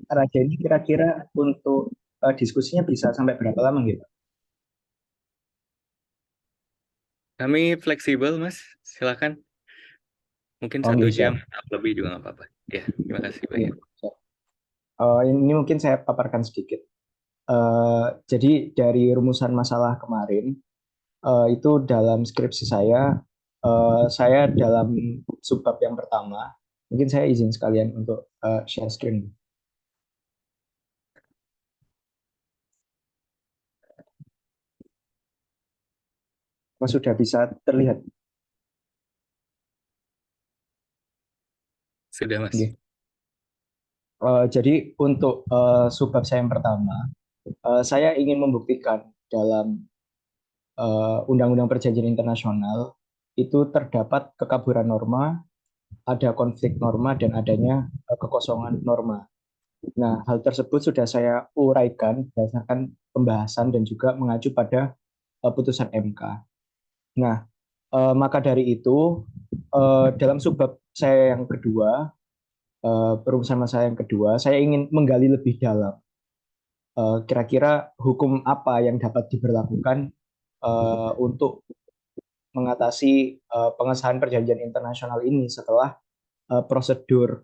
Raja ini kira-kira untuk diskusinya bisa sampai berapa lama gitu? Kami fleksibel, Mas. Silakan. Mungkin Oh, satu gitu, jam siap. atau lebih juga nggak apa-apa. Ya, terima kasih Iya, banyak. siap. Ini mungkin saya paparkan sedikit. Jadi dari rumusan masalah kemarin, itu dalam skripsi saya dalam subbab yang pertama, mungkin saya izin sekalian untuk share screen. Apa sudah bisa terlihat? Sudah, Mas. Oke. Jadi untuk subbab saya yang pertama, saya ingin membuktikan dalam Undang-Undang Perjanjian Internasional itu terdapat kekaburan norma, ada konflik norma, dan adanya kekosongan norma. Nah, hal tersebut sudah saya uraikan berdasarkan pembahasan dan juga mengacu pada putusan MK. Nah, maka dari itu, dalam subbab saya yang kedua, perumusan masalah yang kedua, saya ingin menggali lebih dalam. Kira-kira hukum apa yang dapat diberlakukan untuk mengatasi pengesahan perjanjian internasional ini setelah prosedur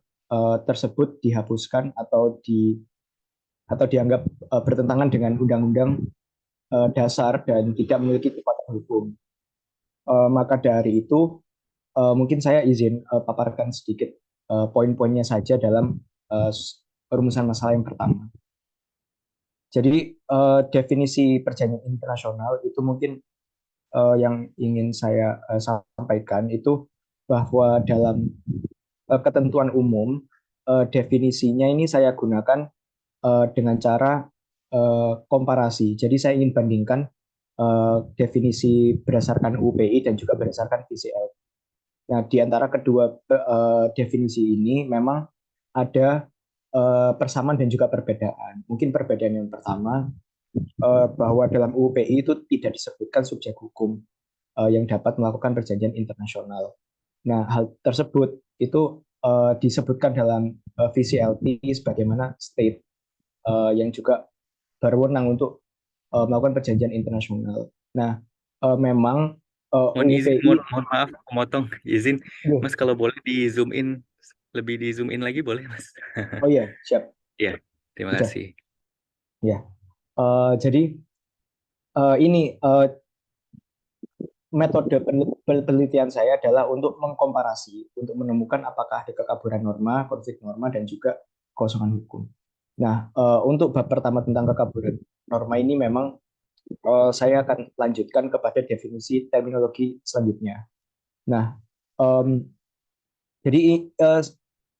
tersebut dihapuskan atau dianggap bertentangan dengan undang-undang dasar dan tidak memiliki kekuatan hukum. Maka dari itu mungkin saya izin paparkan sedikit poin-poinnya saja dalam uh, perumusan masalah yang pertama. Jadi definisi perjanjian internasional itu mungkin yang ingin saya sampaikan itu bahwa dalam ketentuan umum definisinya ini saya gunakan dengan cara komparasi. Jadi saya ingin bandingkan definisi berdasarkan UPI dan juga berdasarkan VCL. Nah, di antara kedua definisi ini memang ada persamaan dan juga perbedaan. Mungkin perbedaan yang pertama bahwa dalam UPI itu tidak disebutkan subjek hukum yang dapat melakukan perjanjian internasional. Nah, hal tersebut itu disebutkan dalam VCLT sebagaimana state yang juga berwenang untuk melakukan perjanjian internasional. Nah, memang Mohon, UPI, mohon maaf, memotong. Izin, ya, Mas, kalau boleh di zoom in, lebih di zoom in lagi boleh, Mas? oh iya, siap, Ya, terima bisa, kasih. ya. Jadi ini metode penelitian saya adalah untuk mengkomparasi, untuk menemukan apakah ada kekaburan norma, konflik norma, dan juga kosongan hukum. Nah, untuk bab pertama tentang kekaburan norma ini memang saya akan lanjutkan kepada definisi terminologi selanjutnya. Nah, em, jadi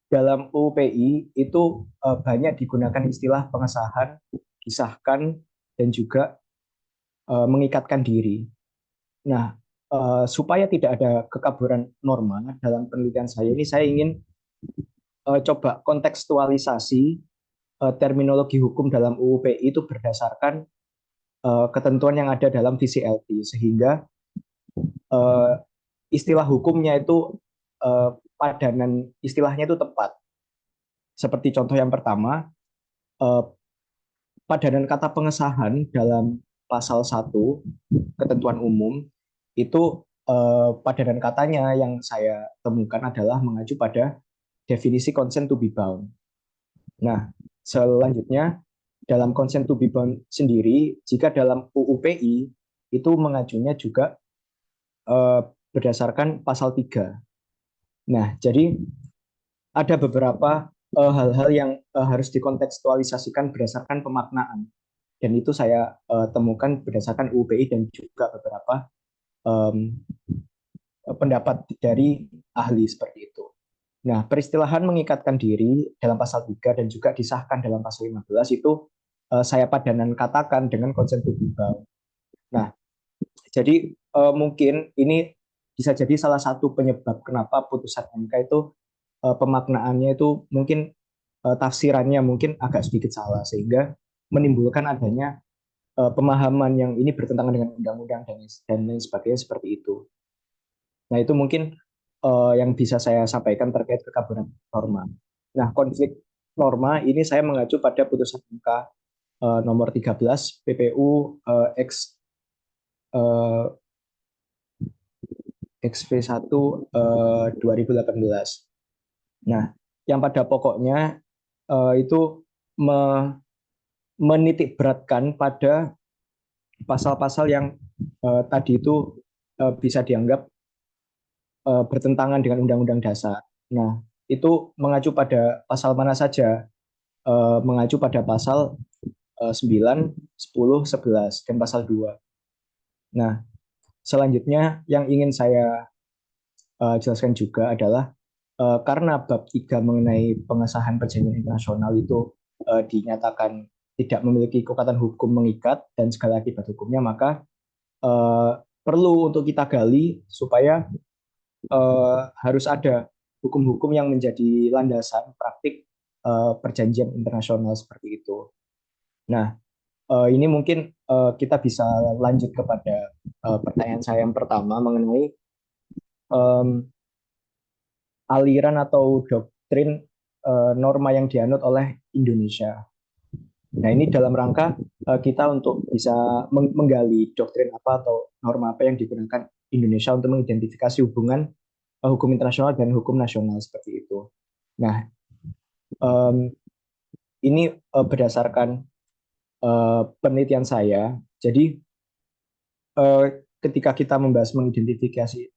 dalam UPI itu banyak digunakan istilah pengesahan, disahkan, dan juga mengikatkan diri. Nah, supaya tidak ada kekaburan norma dalam penelitian saya ini, saya ingin coba kontekstualisasi terminologi hukum dalam UU PI itu berdasarkan ketentuan yang ada dalam VCLT, sehingga eh, istilah hukumnya itu padanan istilahnya itu tepat. Seperti contoh yang pertama, eh, padanan kata pengesahan dalam pasal 1 ketentuan umum itu padanan katanya yang saya temukan adalah mengacu pada definisi consent to be bound. Nah, selanjutnya dalam consent to be bound sendiri, jika dalam UUPI itu mengacunya juga eh, berdasarkan pasal 3. Nah, jadi ada beberapa hal-hal yang harus dikontekstualisasikan berdasarkan pemaknaan. Dan itu saya temukan berdasarkan UUPI dan juga beberapa um, pendapat dari ahli seperti itu. Nah, peristilahan mengikatkan diri dalam pasal 3 dan juga disahkan dalam pasal 15 itu saya padanan katakan dengan konsep tunggal. Nah, jadi mungkin ini bisa jadi salah satu penyebab kenapa putusan MK itu pemaknaannya itu mungkin tafsirannya mungkin agak sedikit salah sehingga menimbulkan adanya pemahaman yang ini bertentangan dengan undang-undang dan lain sebagainya seperti itu. Nah, itu mungkin yang bisa saya sampaikan terkait kekaburan norma. Nah, konflik norma ini saya mengacu pada putusan MK nomor 13 PPU X XV1 2018. Nah, yang pada pokoknya itu menitik beratkan pada pasal-pasal yang tadi itu bisa dianggap bertentangan dengan Undang-Undang Dasar. Nah, itu mengacu pada pasal mana saja? Mengacu pada pasal 9, 10, 11, dan pasal 2. Nah, selanjutnya yang ingin saya jelaskan juga adalah karena bab 3 mengenai pengesahan perjanjian internasional itu dinyatakan tidak memiliki kekuatan hukum mengikat dan segala akibat hukumnya, maka perlu untuk kita gali supaya harus ada hukum-hukum yang menjadi landasan praktik perjanjian internasional seperti itu. Nah, ini mungkin kita bisa lanjut kepada pertanyaan saya yang pertama mengenai um, aliran atau doktrin norma yang dianut oleh Indonesia. Nah, ini dalam rangka kita untuk bisa menggali doktrin apa atau norma apa yang digunakan Indonesia untuk mengidentifikasi hubungan hukum internasional dan hukum nasional seperti itu. Nah, um, ini berdasarkan penelitian saya. Jadi ketika kita membahas mengidentifikasi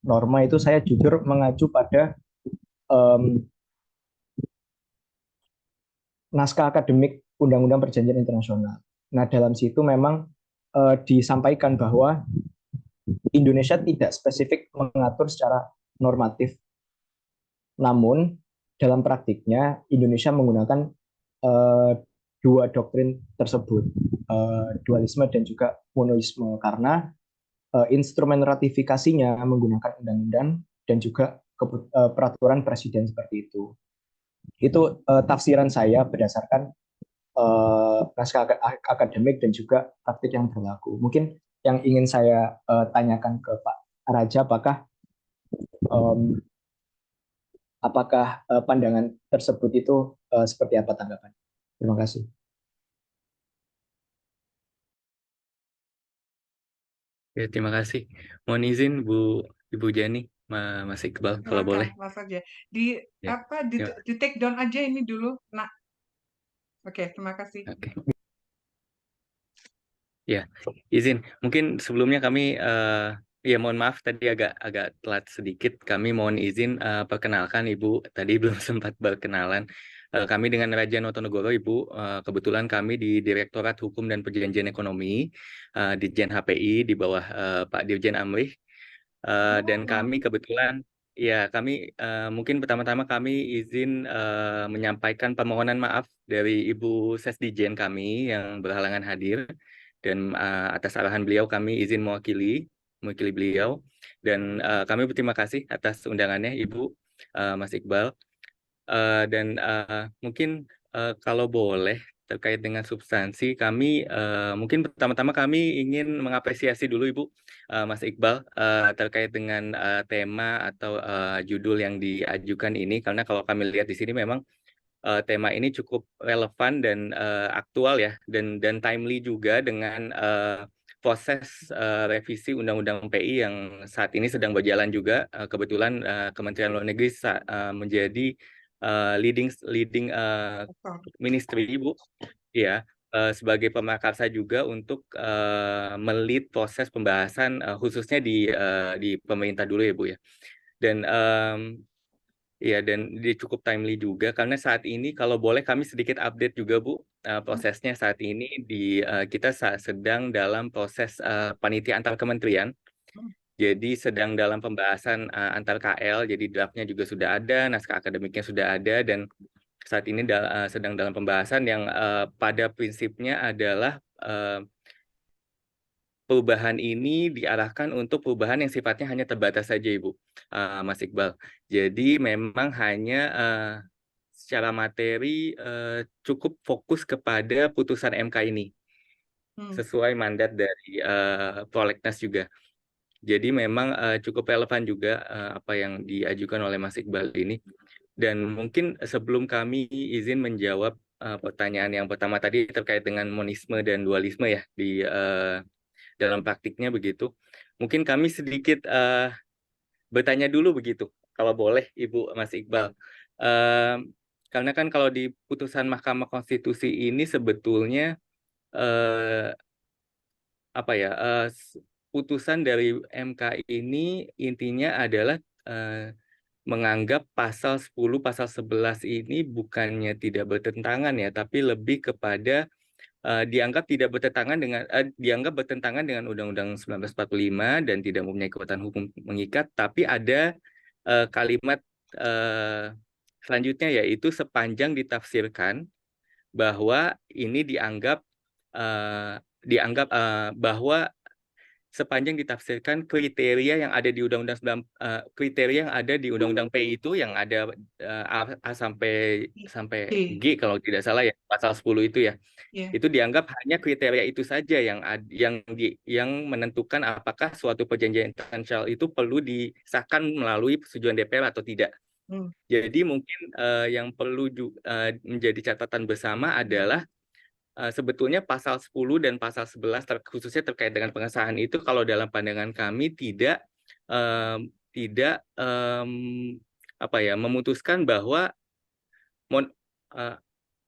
norma itu, saya jujur mengacu pada um, naskah akademik Undang-Undang Perjanjian Internasional. Nah, dalam situ memang disampaikan bahwa Indonesia tidak spesifik mengatur secara normatif, namun dalam praktiknya Indonesia menggunakan uh, dua doktrin tersebut, dualisme dan juga monoisme, karena instrumen ratifikasinya menggunakan undang-undang dan juga peraturan presiden seperti itu. Itu tafsiran saya berdasarkan naskah akademik dan juga praktik yang berlaku. Mungkin yang ingin saya tanyakan ke Pak Raja, um, apakah pandangan tersebut itu seperti apa tanggapan? Terima kasih. Ya, terima kasih. Mohon izin Ibu Jani, Mas Iqbal, kalau boleh. Mas aja. Di Ya, apa di, ya. di take down aja ini dulu. Nah, oke, terima kasih. Oke. Ya, izin. Mungkin sebelumnya kami ya mohon maaf tadi agak telat sedikit. Kami mohon izin perkenalkan Ibu. Tadi belum sempat berkenalan. Kami dengan Raja Notonegoro, Ibu. Kebetulan kami di Direktorat Hukum dan Perjanjian Ekonomi Ditjen HPI di bawah Pak Dirjen Amrih. Dan kami kebetulan kami mungkin pertama-tama kami izin menyampaikan permohonan maaf dari Ibu Sesdijen kami yang berhalangan hadir. Dan atas arahan beliau kami izin mewakili beliau, dan kami berterima kasih atas undangannya Ibu, Mas Iqbal, dan mungkin kalau boleh terkait dengan substansi kami mungkin pertama-tama kami ingin mengapresiasi dulu Ibu, Mas Iqbal, terkait dengan tema atau judul yang diajukan ini, karena kalau kami lihat di sini memang tema ini cukup relevan dan aktual ya, dan timely juga dengan proses revisi Undang-Undang PI yang saat ini sedang berjalan juga. Kebetulan Kementerian Luar Negeri menjadi leading ministry, Ibu, ya, sebagai pemakarsa juga untuk melit proses pembahasan khususnya di pemerintah dulu ya Bu ya. Dan iya, dan dia cukup timely juga karena saat ini kalau boleh kami sedikit update juga Bu, prosesnya saat ini kita sedang dalam proses panitia antar kementerian. Jadi sedang dalam pembahasan antar KL, jadi draftnya juga sudah ada, naskah akademiknya sudah ada, dan saat ini sedang dalam pembahasan yang pada prinsipnya adalah perubahan ini diarahkan untuk perubahan yang sifatnya hanya terbatas saja, Ibu, Mas Iqbal. Jadi memang hanya secara materi cukup fokus kepada putusan MK ini, sesuai mandat dari Prolegnas juga. Jadi memang cukup relevan juga apa yang diajukan oleh Mas Iqbal ini. Dan mungkin sebelum kami izin menjawab pertanyaan yang pertama tadi terkait dengan monisme dan dualisme ya di dalam praktiknya begitu. Mungkin kami sedikit bertanya dulu begitu, kalau boleh Ibu Mas Iqbal. Karena kan kalau di putusan Mahkamah Konstitusi ini sebetulnya putusan dari MK ini intinya adalah menganggap pasal 10, pasal 11 ini bukannya tidak bertentangan ya, tapi lebih kepada dianggap bertentangan dengan Undang-Undang 1945 dan tidak mempunyai kekuatan hukum mengikat, tapi ada kalimat selanjutnya yaitu sepanjang ditafsirkan bahwa ini dianggap bahwa sepanjang ditafsirkan kriteria yang ada di kriteria yang ada di Undang-Undang PI itu yang ada A sampai G kalau tidak salah ya, pasal 10 itu ya. Itu dianggap hanya kriteria itu saja yang menentukan apakah suatu perjanjian internasional itu perlu disahkan melalui persetujuan DPR atau tidak. Jadi mungkin yang perlu menjadi catatan bersama adalah sebetulnya pasal 10 dan pasal 11 khususnya terkait dengan pengesahan itu kalau dalam pandangan kami tidak memutuskan bahwa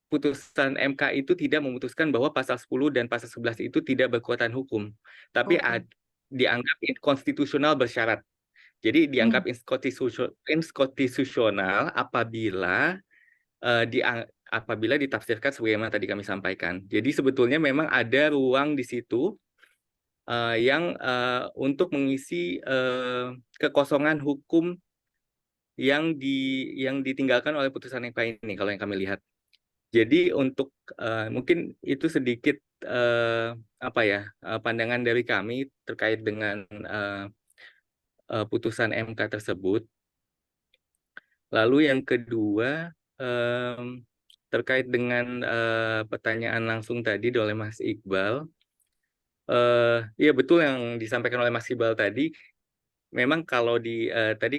putusan MK itu tidak memutuskan bahwa pasal 10 dan pasal 11 itu tidak berkekuatan hukum, tapi dianggap inkonstitusional bersyarat. Jadi dianggap inkonstitusional apabila ditafsirkan sebagaimana tadi kami sampaikan. Jadi sebetulnya memang ada ruang di situ untuk mengisi kekosongan hukum yang ditinggalkan oleh putusan MK ini kalau yang kami lihat. Jadi untuk mungkin itu sedikit pandangan dari kami terkait dengan putusan MK tersebut. Lalu yang kedua terkait dengan pertanyaan langsung tadi oleh Mas Iqbal. Iya betul yang disampaikan oleh Mas Iqbal tadi. Memang kalau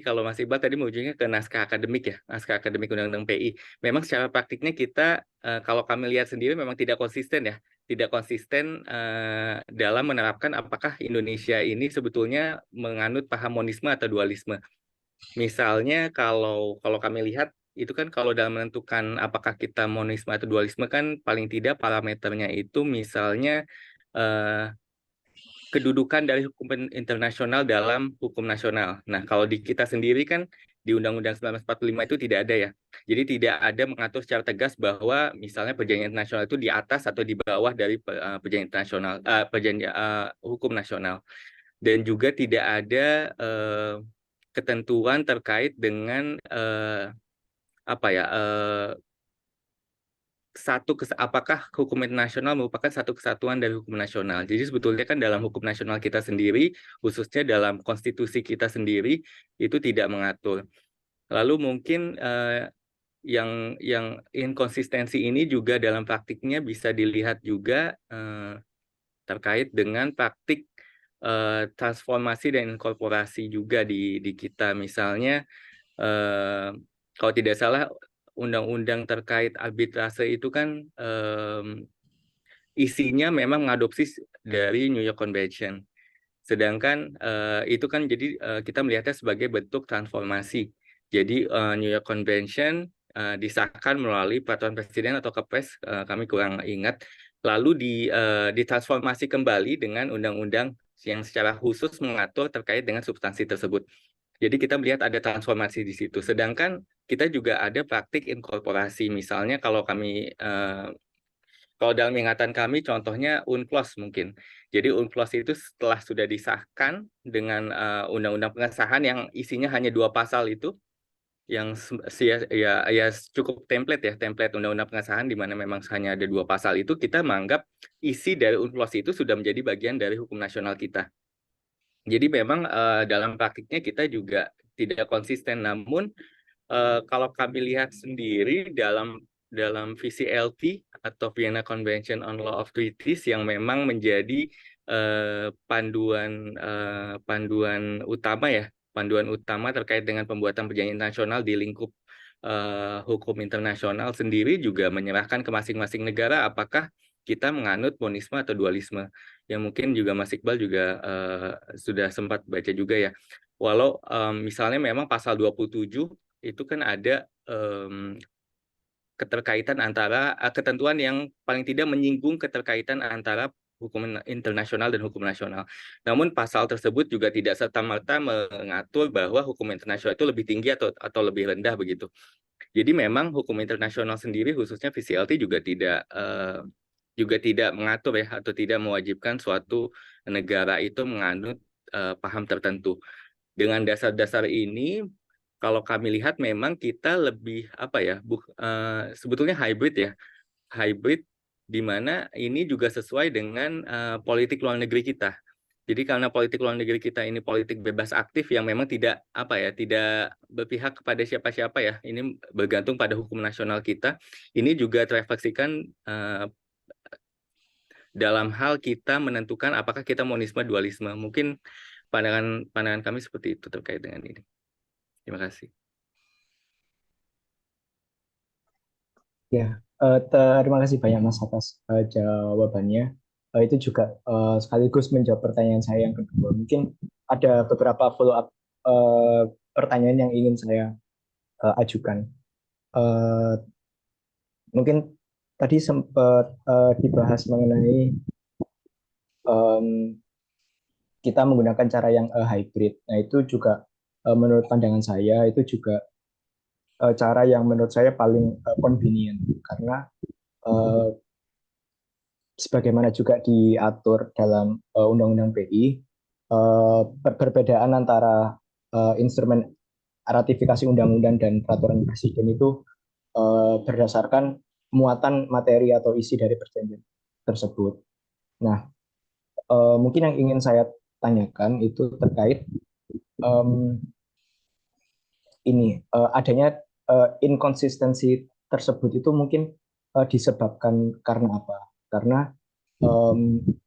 kalau Mas Iqbal tadi menunjuknya ke naskah akademik ya, naskah akademik Undang-Undang PI. Memang secara praktiknya kita kalau kami lihat sendiri memang tidak konsisten ya, tidak konsisten dalam menerapkan apakah Indonesia ini sebetulnya menganut paham monisme atau dualisme. Misalnya kalau kami lihat itu kan kalau dalam menentukan apakah kita monisme atau dualisme kan paling tidak parameternya itu misalnya kedudukan dari hukum internasional dalam hukum nasional. Nah, kalau di kita sendiri kan di Undang-Undang 1945 itu tidak ada ya. Jadi tidak ada mengatur secara tegas bahwa misalnya perjanjian internasional itu di atas atau di bawah dari perjanjian internasional, hukum nasional. Dan juga tidak ada ketentuan terkait dengan apakah hukum internasional merupakan satu kesatuan dari hukum nasional. Jadi sebetulnya kan dalam hukum nasional kita sendiri, khususnya dalam konstitusi kita sendiri, itu tidak mengatur. Lalu mungkin yang inkonsistensi ini juga dalam praktiknya bisa dilihat juga terkait dengan praktik transformasi dan inkorporasi juga di kita. Misalnya kalau tidak salah undang-undang terkait arbitrase itu kan isinya memang mengadopsi dari New York Convention. Sedangkan itu kan jadi kita melihatnya sebagai bentuk transformasi. Jadi New York Convention disahkan melalui peraturan presiden atau Kepres, kami kurang ingat, lalu ditransformasi kembali dengan undang-undang yang secara khusus mengatur terkait dengan substansi tersebut. Jadi kita melihat ada transformasi di situ. Sedangkan kita juga ada praktik inkorporasi. Misalnya kalau dalam ingatan kami, contohnya UNCLOS mungkin. Jadi UNCLOS itu setelah sudah disahkan dengan undang-undang pengesahan yang isinya hanya 2 pasal itu, yang cukup template undang-undang pengesahan di mana memang hanya ada 2 pasal itu, kita menganggap isi dari UNCLOS itu sudah menjadi bagian dari hukum nasional kita. Jadi memang dalam praktiknya kita juga tidak konsisten. Namun kalau kami lihat sendiri dalam VCLT atau Vienna Convention on Law of Treaties yang memang menjadi panduan utama terkait dengan pembuatan perjanjian internasional di lingkup hukum internasional sendiri juga menyerahkan ke masing-masing negara apakah kita menganut monisme atau dualisme. Yang mungkin juga Mas Iqbal juga sudah sempat baca juga ya. Walau misalnya memang pasal 27 itu kan ada keterkaitan antara ketentuan yang paling tidak menyinggung keterkaitan antara hukum internasional dan hukum nasional. Namun pasal tersebut juga tidak serta-merta mengatur bahwa hukum internasional itu lebih tinggi atau lebih rendah begitu. Jadi memang hukum internasional sendiri khususnya VCLT juga tidak mengatur ya atau tidak mewajibkan suatu negara itu menganut paham tertentu. Dengan dasar-dasar ini kalau kami lihat memang kita lebih apa ya sebetulnya hybrid di mana ini juga sesuai dengan politik luar negeri kita. Jadi karena politik luar negeri kita ini politik bebas aktif yang memang tidak tidak berpihak kepada siapa-siapa ya. Ini bergantung pada hukum nasional kita. Ini juga terefleksikan dalam hal kita menentukan apakah kita monisme dualisme. Mungkin pandangan kami seperti itu terkait dengan ini. Terima kasih. Ya, terima kasih banyak Mas atas jawabannya. Itu juga sekaligus menjawab pertanyaan saya yang kedua. Mungkin ada beberapa follow up pertanyaan yang ingin saya ajukan. Mungkin tadi sempat dibahas mengenai kita menggunakan cara yang hybrid. Nah, itu juga menurut pandangan saya itu juga cara yang menurut saya paling convenient karena sebagaimana juga diatur dalam Undang-Undang BI, perbedaan antara instrumen ratifikasi undang-undang dan peraturan presiden itu berdasarkan muatan materi atau isi dari perjanjian tersebut. Nah, mungkin yang ingin saya tanyakan itu terkait ini adanya inkonsistensi tersebut itu mungkin disebabkan karena apa? Karena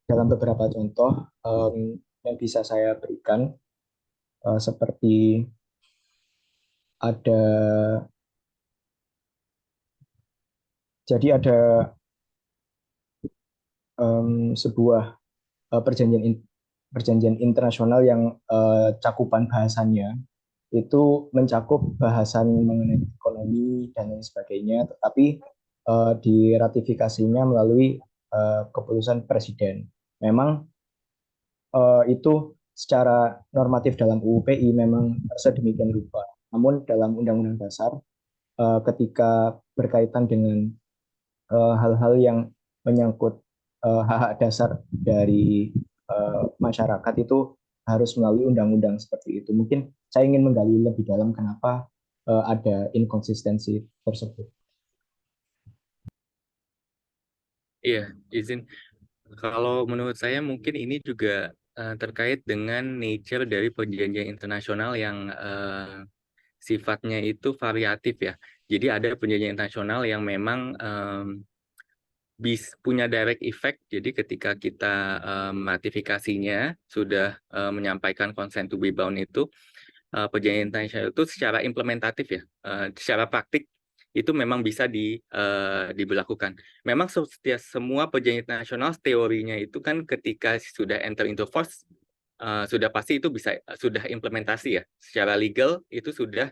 dalam beberapa contoh yang bisa saya berikan seperti ada sebuah perjanjian internasional yang cakupan bahasanya itu mencakup bahasan mengenai ekonomi dan lain sebagainya, tetapi diratifikasinya melalui keputusan presiden. Memang itu secara normatif dalam UU PI memang sedemikian rupa. Namun dalam Undang-Undang Dasar ketika berkaitan dengan hal-hal yang menyangkut hak-hak dasar dari masyarakat itu harus melalui undang-undang seperti itu. Mungkin saya ingin menggali lebih dalam kenapa ada inkonsistensi tersebut. Iya, izin. Kalau menurut saya mungkin ini juga terkait dengan nature dari perjanjian internasional yang sifatnya itu variatif ya. Jadi ada perjanjian internasional yang memang punya direct effect. Jadi ketika kita ratifikasinya sudah menyampaikan consent to be bound itu, perjanjian internasional itu secara implementatif ya, secara praktik itu memang bisa diberlakukan. Memang setiap semua perjanjian internasional teorinya itu kan ketika sudah enter into force sudah pasti itu bisa sudah implementasi ya, secara legal itu sudah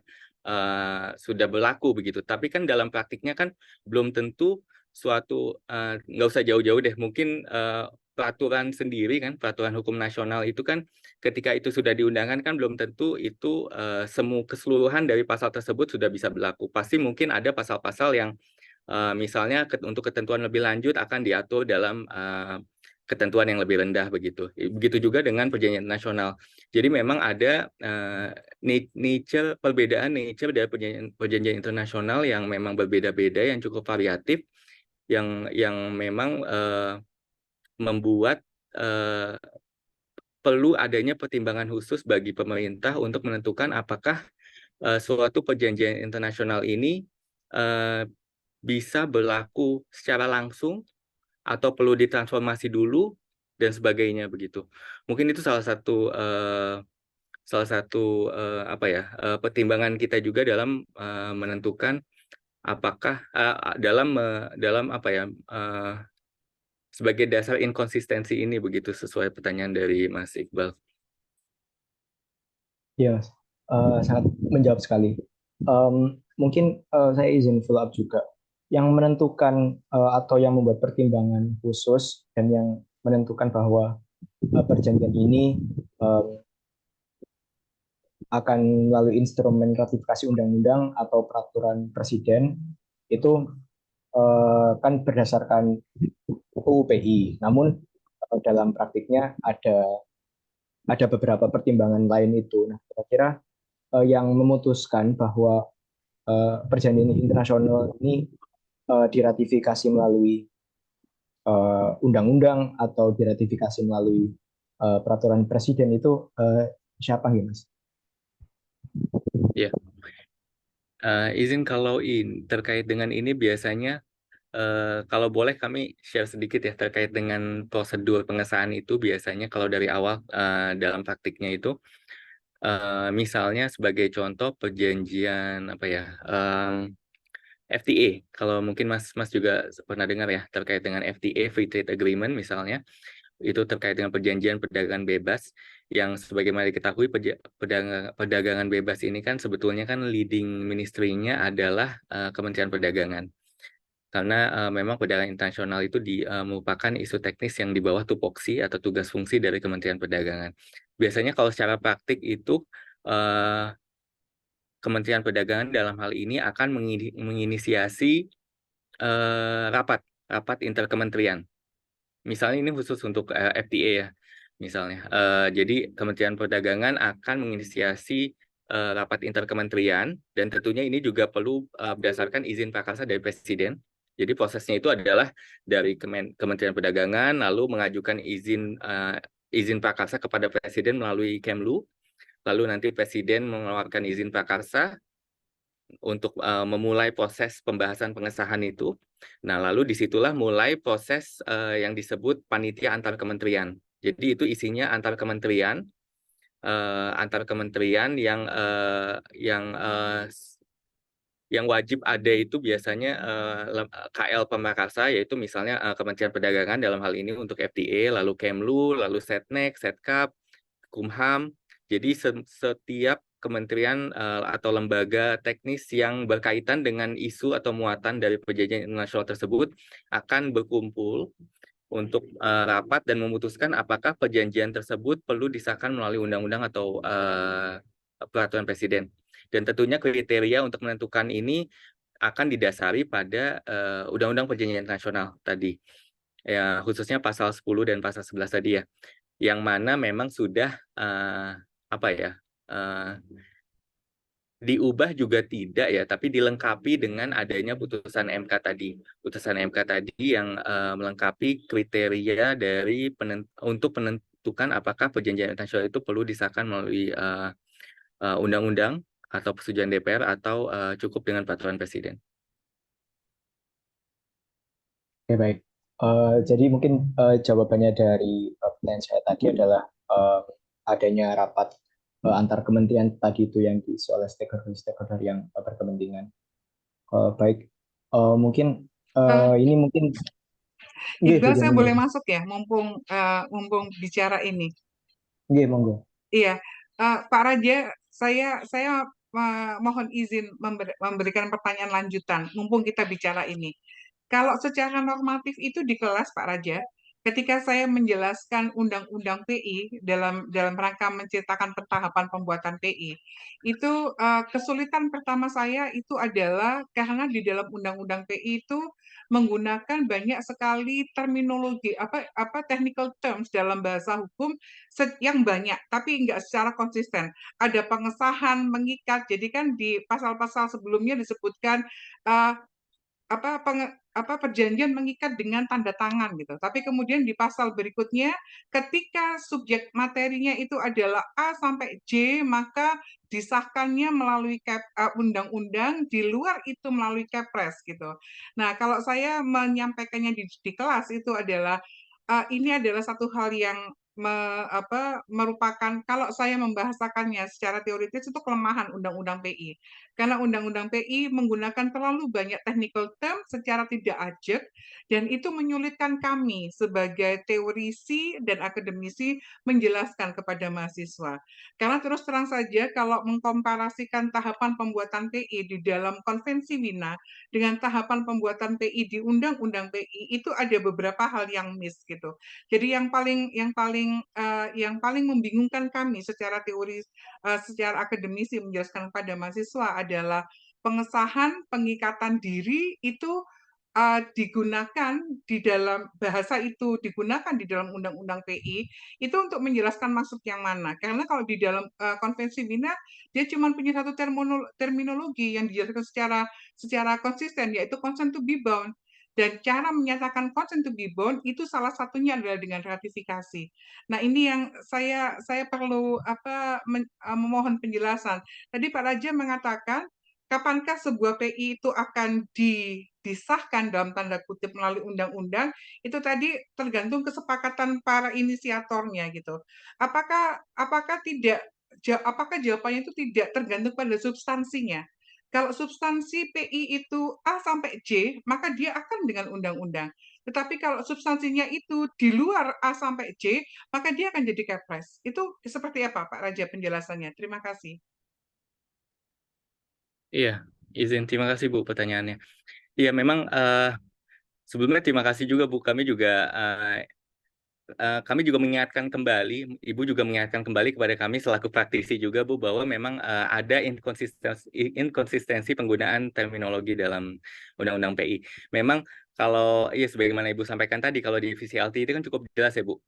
berlaku begitu. Tapi kan dalam praktiknya kan belum tentu suatu nggak usah jauh-jauh deh, mungkin peraturan sendiri kan, peraturan hukum nasional itu kan ketika itu sudah diundangkan kan belum tentu itu semua keseluruhan dari pasal tersebut sudah bisa berlaku. Pasti mungkin ada pasal-pasal yang misalnya untuk ketentuan lebih lanjut akan diatur dalam ketentuan yang lebih rendah begitu. Begitu juga dengan perjanjian nasional. Jadi memang ada perbedaan nature dari perjanjian internasional yang memang berbeda-beda, yang cukup variatif, yang memang membuat perlu adanya pertimbangan khusus bagi pemerintah untuk menentukan apakah suatu perjanjian internasional ini bisa berlaku secara langsung atau perlu ditransformasi dulu dan sebagainya begitu. Mungkin itu salah satu salah satu pertimbangan kita juga dalam menentukan apakah dalam sebagai dasar inkonsistensi ini, begitu sesuai pertanyaan dari Mas Iqbal. Ya, Mas. Sangat menjawab sekali. Mungkin saya izin follow up juga. Yang menentukan atau yang membuat pertimbangan khusus dan yang menentukan bahwa perjanjian ini akan melalui instrumen ratifikasi undang-undang atau peraturan presiden itu kan berdasarkan UU PI. Namun dalam praktiknya ada beberapa pertimbangan lain itu. Nah, kira-kira yang memutuskan bahwa perjanjian internasional ini diratifikasi melalui undang-undang atau diratifikasi melalui peraturan presiden itu siapa nih, Mas? Ya, izin kalau terkait dengan ini biasanya kalau boleh kami share sedikit ya terkait dengan prosedur pengesahan itu. Biasanya kalau dari awal dalam praktiknya itu misalnya sebagai contoh perjanjian FTA, kalau mungkin Mas juga pernah dengar ya terkait dengan FTA, Free Trade Agreement misalnya, itu terkait dengan perjanjian perdagangan bebas yang sebagaimana diketahui perdagangan bebas ini kan sebetulnya kan leading ministry-nya adalah Kementerian Perdagangan. Karena memang perdagangan internasional itu merupakan isu teknis yang di bawah tupoksi atau tugas fungsi dari Kementerian Perdagangan. Biasanya kalau secara praktik itu Kementerian Perdagangan dalam hal ini akan menginisiasi rapat interkementerian. Misalnya ini khusus untuk FTA ya, misalnya. Jadi Kementerian Perdagangan akan menginisiasi rapat interkementerian dan tentunya ini juga perlu berdasarkan izin prakarsa dari Presiden. Jadi prosesnya itu adalah dari Kementerian Perdagangan lalu mengajukan izin prakarsa kepada Presiden melalui Kemlu, lalu nanti Presiden mengeluarkan izin prakarsa untuk memulai proses pembahasan pengesahan itu. Nah, lalu disitulah mulai proses yang disebut panitia antar kementerian. Jadi itu isinya antar kementerian yang wajib ada itu biasanya KL Pemakarsa, yaitu misalnya Kementerian Perdagangan dalam hal ini untuk FTA, lalu Kemlu, lalu Setnek, Setkap, Kumham. Jadi setiap kementerian atau lembaga teknis yang berkaitan dengan isu atau muatan dari perjanjian internasional tersebut akan berkumpul untuk rapat dan memutuskan apakah perjanjian tersebut perlu disahkan melalui undang-undang atau peraturan presiden. Dan tentunya kriteria untuk menentukan ini akan didasari pada Undang-Undang Perjanjian Internasional tadi. Ya, khususnya pasal 10 dan pasal 11 tadi ya. Yang mana memang sudah diubah juga tidak ya, tapi dilengkapi dengan adanya putusan MK tadi. Putusan MK tadi yang melengkapi kriteria dari untuk menentukan apakah perjanjian internasional itu perlu disahkan melalui undang-undang atau persetujuan DPR atau cukup dengan peraturan presiden. Oke, baik. Jadi mungkin jawabannya dari pertanyaan saya tadi adalah adanya rapat antar kementerian tadi itu yang diisi oleh stakeholder yang berkepentingan. Baik, mungkin ini mungkin Iqbal, saya boleh masuk ya, mumpung bicara ini. Nggih, monggo. Iya, Pak Raja, saya mohon izin memberikan pertanyaan lanjutan, mumpung kita bicara ini. Kalau secara normatif itu di kelas, Pak Raja, ketika saya menjelaskan Undang-Undang PI dalam rangka menceritakan tahapan pembuatan PI, itu kesulitan pertama saya itu adalah karena di dalam Undang-Undang PI itu menggunakan banyak sekali terminologi technical terms dalam bahasa hukum yang banyak, tapi nggak secara konsisten. Ada pengesahan, mengikat. Jadi kan di pasal-pasal sebelumnya disebutkan perjanjian mengikat dengan tanda tangan gitu. Tapi kemudian di pasal berikutnya, ketika subjek materinya itu adalah A sampai J, maka disahkannya melalui undang-undang, di luar itu melalui Kepres gitu. Nah, kalau saya menyampaikannya di kelas itu adalah ini adalah satu hal yang merupakan, kalau saya membahasakannya secara teoritis, itu kelemahan Undang-Undang PI. Karena Undang-Undang PI menggunakan terlalu banyak technical term secara tidak ajak, dan itu menyulitkan kami sebagai teorisi dan akademisi menjelaskan kepada mahasiswa. Karena terus terang saja, kalau mengkomparasikan tahapan pembuatan PI di dalam Konvensi Wina dengan tahapan pembuatan PI di Undang-Undang PI, itu ada beberapa hal yang miss gitu. Jadi yang paling membingungkan kami secara teori, secara akademisi menjelaskan kepada mahasiswa adalah pengesahan pengikatan diri itu digunakan di dalam bahasa, itu digunakan di dalam Undang-Undang PI itu untuk menjelaskan maksud yang mana. Karena kalau di dalam Konvensi Wina dia cuma punya satu terminologi yang dijelaskan secara konsisten, yaitu consent to be bound. Dan cara menyatakan consent to be bound itu salah satunya adalah dengan ratifikasi. Nah, ini yang saya perlu memohon penjelasan. Tadi Pak Raja mengatakan kapankah sebuah PI itu akan disahkan dalam tanda kutip melalui undang-undang, itu tadi tergantung kesepakatan para inisiatornya gitu. Apakah jawabannya itu tidak tergantung pada substansinya? Kalau substansi PI itu A sampai J, maka dia akan dengan undang-undang. Tetapi kalau substansinya itu di luar A sampai J, maka dia akan jadi kepres. Itu seperti apa, Pak Raja, penjelasannya? Terima kasih. Iya, izin. Terima kasih Bu pertanyaannya. Iya, memang sebelumnya terima kasih juga Bu. Kami juga mengingatkan kembali, Ibu juga mengingatkan kembali kepada kami selaku praktisi juga Bu, bahwa memang ada inkonsistensi penggunaan terminologi dalam Undang-Undang PI. Memang kalau ya sebagaimana Ibu sampaikan tadi, kalau di VCLT itu kan cukup jelas ya Bu,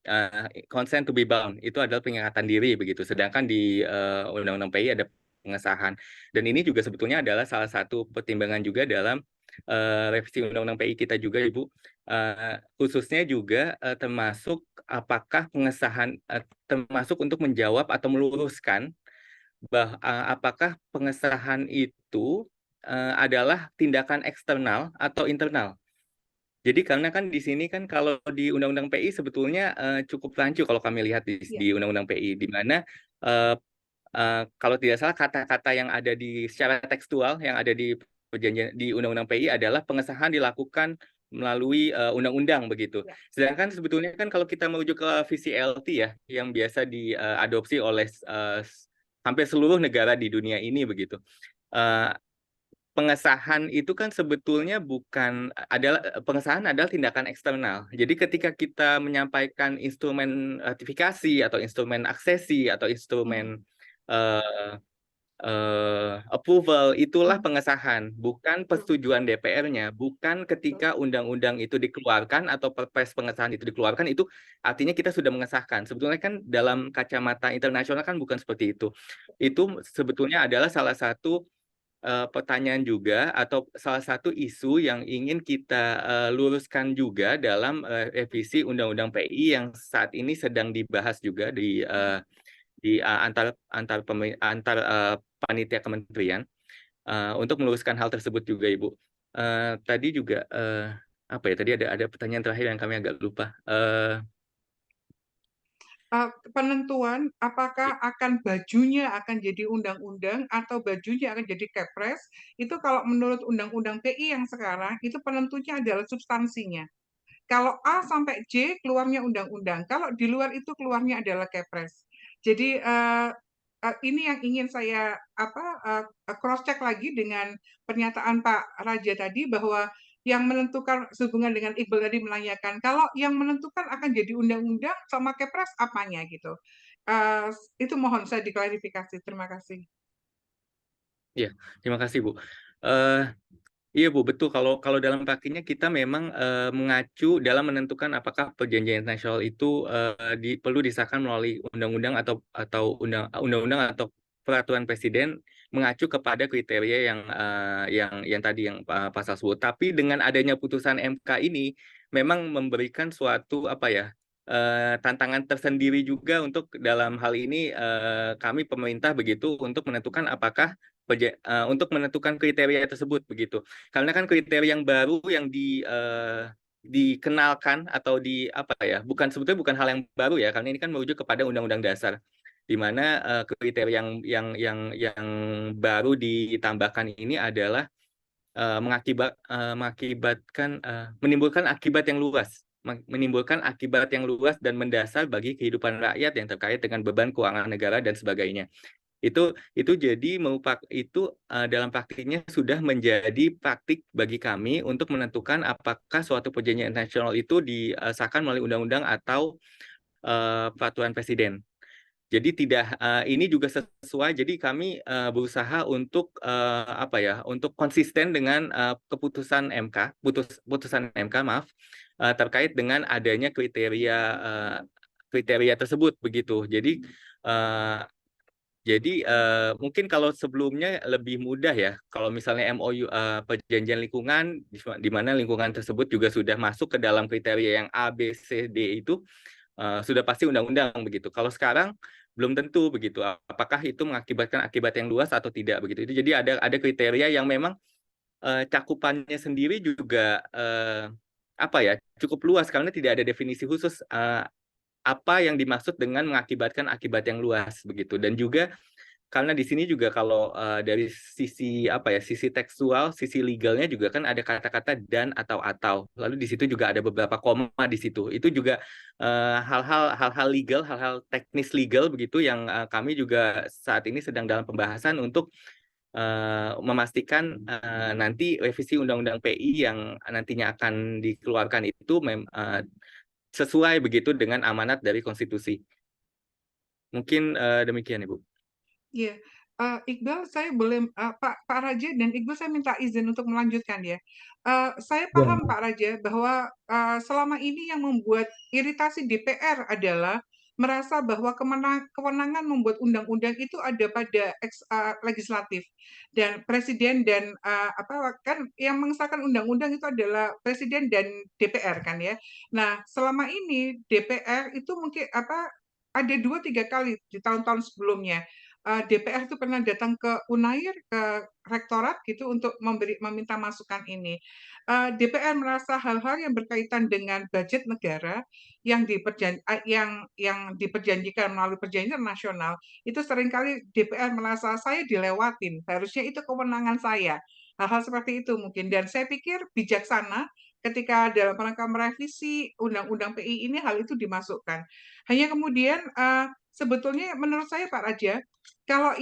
consent to be bound itu adalah pengingatan diri begitu. Sedangkan di Undang-Undang PI ada pengesahan. Dan ini juga sebetulnya adalah salah satu pertimbangan juga dalam revisi Undang-Undang PI kita juga Ibu. Khususnya juga termasuk apakah pengesahan termasuk untuk menjawab atau meluruskan apakah pengesahan itu adalah tindakan eksternal atau internal. Jadi karena kan di sini kan kalau di Undang-Undang PI sebetulnya cukup rancu kalau kami lihat di Undang-Undang PI, di mana kalau tidak salah kata-kata yang ada di secara tekstual yang ada di perjanjian di Undang-Undang PI adalah pengesahan dilakukan melalui undang-undang begitu. Sedangkan sebetulnya kan kalau kita merujuk ke VCLT ya, yang biasa diadopsi oleh hampir seluruh negara di dunia ini begitu. Pengesahan itu kan sebetulnya pengesahan adalah tindakan eksternal. Jadi ketika kita menyampaikan instrumen ratifikasi atau instrumen aksesi atau instrumen approval, itulah pengesahan, bukan persetujuan DPR-nya, bukan ketika undang-undang itu dikeluarkan atau perpres pengesahan itu dikeluarkan, itu artinya kita sudah mengesahkan. Sebetulnya kan dalam kacamata internasional kan bukan seperti itu. Itu sebetulnya adalah salah satu pertanyaan juga atau salah satu isu yang ingin kita luruskan juga dalam revisi Undang-Undang PI yang saat ini sedang dibahas juga di antar panitia kementerian untuk meluruskan hal tersebut juga Ibu. Tadi juga apa ya? Tadi ada pertanyaan terakhir yang kami agak lupa. Penentuan apakah bajunya akan jadi undang-undang atau bajunya akan jadi kepres, itu kalau menurut Undang-Undang PI yang sekarang, itu penentunya adalah substansinya. Kalau A sampai J keluarnya undang-undang, kalau di luar itu keluarnya adalah kepres. Jadi ini yang ingin saya cross check lagi dengan pernyataan Pak Raja tadi, bahwa yang menentukan sehubungan dengan Iqbal tadi menanyakan, kalau yang menentukan akan jadi undang-undang sama kepres apanya gitu. Itu mohon saya diklarifikasi. Terima kasih. Ya, terima kasih Bu. Iya Bu, betul. Kalau dalam praktiknya kita memang mengacu dalam menentukan apakah perjanjian internasional itu perlu disahkan melalui undang-undang atau undang-undang atau peraturan presiden, mengacu kepada kriteria yang tadi yang pasal sebut. Tapi dengan adanya putusan MK ini memang memberikan suatu tantangan tersendiri juga untuk dalam hal ini kami pemerintah begitu untuk menentukan apakah untuk menentukan kriteria tersebut begitu. Karena kan kriteria yang baru yang dikenalkan atau di apa ya, sebetulnya bukan hal yang baru ya, karena ini kan merujuk kepada Undang-Undang Dasar, di mana kriteria yang baru ditambahkan ini adalah menimbulkan akibat yang luas, dan mendasar bagi kehidupan rakyat yang terkait dengan beban keuangan negara dan sebagainya. Itu jadi dalam praktiknya sudah menjadi praktik bagi kami untuk menentukan apakah suatu perjanjian internasional itu disahkan melalui undang-undang atau peraturan presiden. Jadi ini juga sesuai. Jadi kami berusaha untuk untuk konsisten dengan putusan MK, maaf, terkait dengan adanya kriteria tersebut begitu. Jadi mungkin kalau sebelumnya lebih mudah ya, kalau misalnya MOU perjanjian lingkungan, di mana lingkungan tersebut juga sudah masuk ke dalam kriteria yang A, B, C, D itu sudah pasti undang-undang begitu. Kalau sekarang belum tentu begitu. Apakah itu mengakibatkan akibat yang luas atau tidak begitu. Itu jadi ada kriteria yang memang cakupannya sendiri juga cukup luas karena tidak ada definisi khusus apa yang dimaksud dengan mengakibatkan akibat yang luas begitu. Dan juga karena di sini juga kalau dari sisi sisi tekstual, sisi legalnya juga kan ada kata-kata dan atau. Lalu di situ juga ada beberapa koma di situ. Itu juga hal-hal legal, hal-hal teknis legal begitu yang kami juga saat ini sedang dalam pembahasan untuk memastikan nanti revisi Undang-Undang PI yang nantinya akan dikeluarkan itu sesuai begitu dengan amanat dari konstitusi. Mungkin demikian, Ibu. Iya, Iqbal, saya boleh Pak Raja dan Iqbal, saya minta izin untuk melanjutkan ya. Saya paham Ya, Pak Raja bahwa selama ini yang membuat iritasi DPR adalah merasa bahwa kewenangan membuat undang-undang itu ada pada legislatif dan presiden dan kan yang mengesahkan undang-undang itu adalah presiden dan DPR kan ya. Nah, selama ini DPR itu mungkin ada 2-3 kali di tahun-tahun sebelumnya DPR itu pernah datang ke Unair, ke rektorat gitu untuk meminta masukan ini. DPR merasa hal-hal yang berkaitan dengan budget negara yang diperjanjikan melalui perjanjian nasional itu seringkali DPR merasa saya dilewatin, harusnya itu kewenangan saya. Hal-hal seperti itu mungkin, dan saya pikir bijaksana ketika dalam rangka merevisi Undang-Undang PI ini hal itu dimasukkan. Hanya kemudian sebetulnya menurut saya Pak Raja, kalau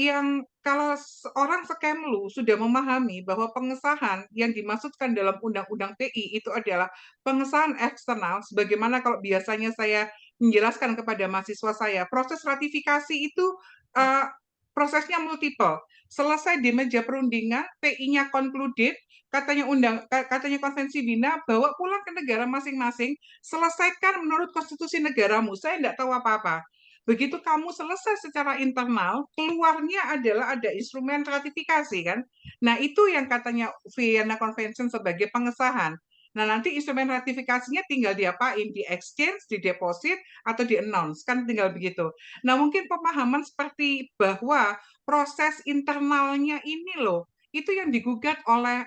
seorang Sekemlu sudah memahami bahwa pengesahan yang dimaksudkan dalam Undang-Undang PI itu adalah pengesahan eksternal, sebagaimana kalau biasanya saya menjelaskan kepada mahasiswa saya, proses ratifikasi itu uh, prosesnya multiple. Selesai di meja perundingan, PI-nya concluded, katanya konvensi Wina, bawa pulang ke negara masing-masing, selesaikan menurut konstitusi negaramu. Saya tidak tahu apa-apa. Begitu kamu selesai secara internal, keluarnya adalah ada instrumen ratifikasi kan. Nah, itu yang katanya Vienna Convention sebagai pengesahan. Nah, nanti instrumen ratifikasinya tinggal diapain? Di exchange, di deposit, atau di announce. Kan tinggal begitu. Nah, mungkin pemahaman seperti bahwa proses internalnya ini loh, itu yang digugat oleh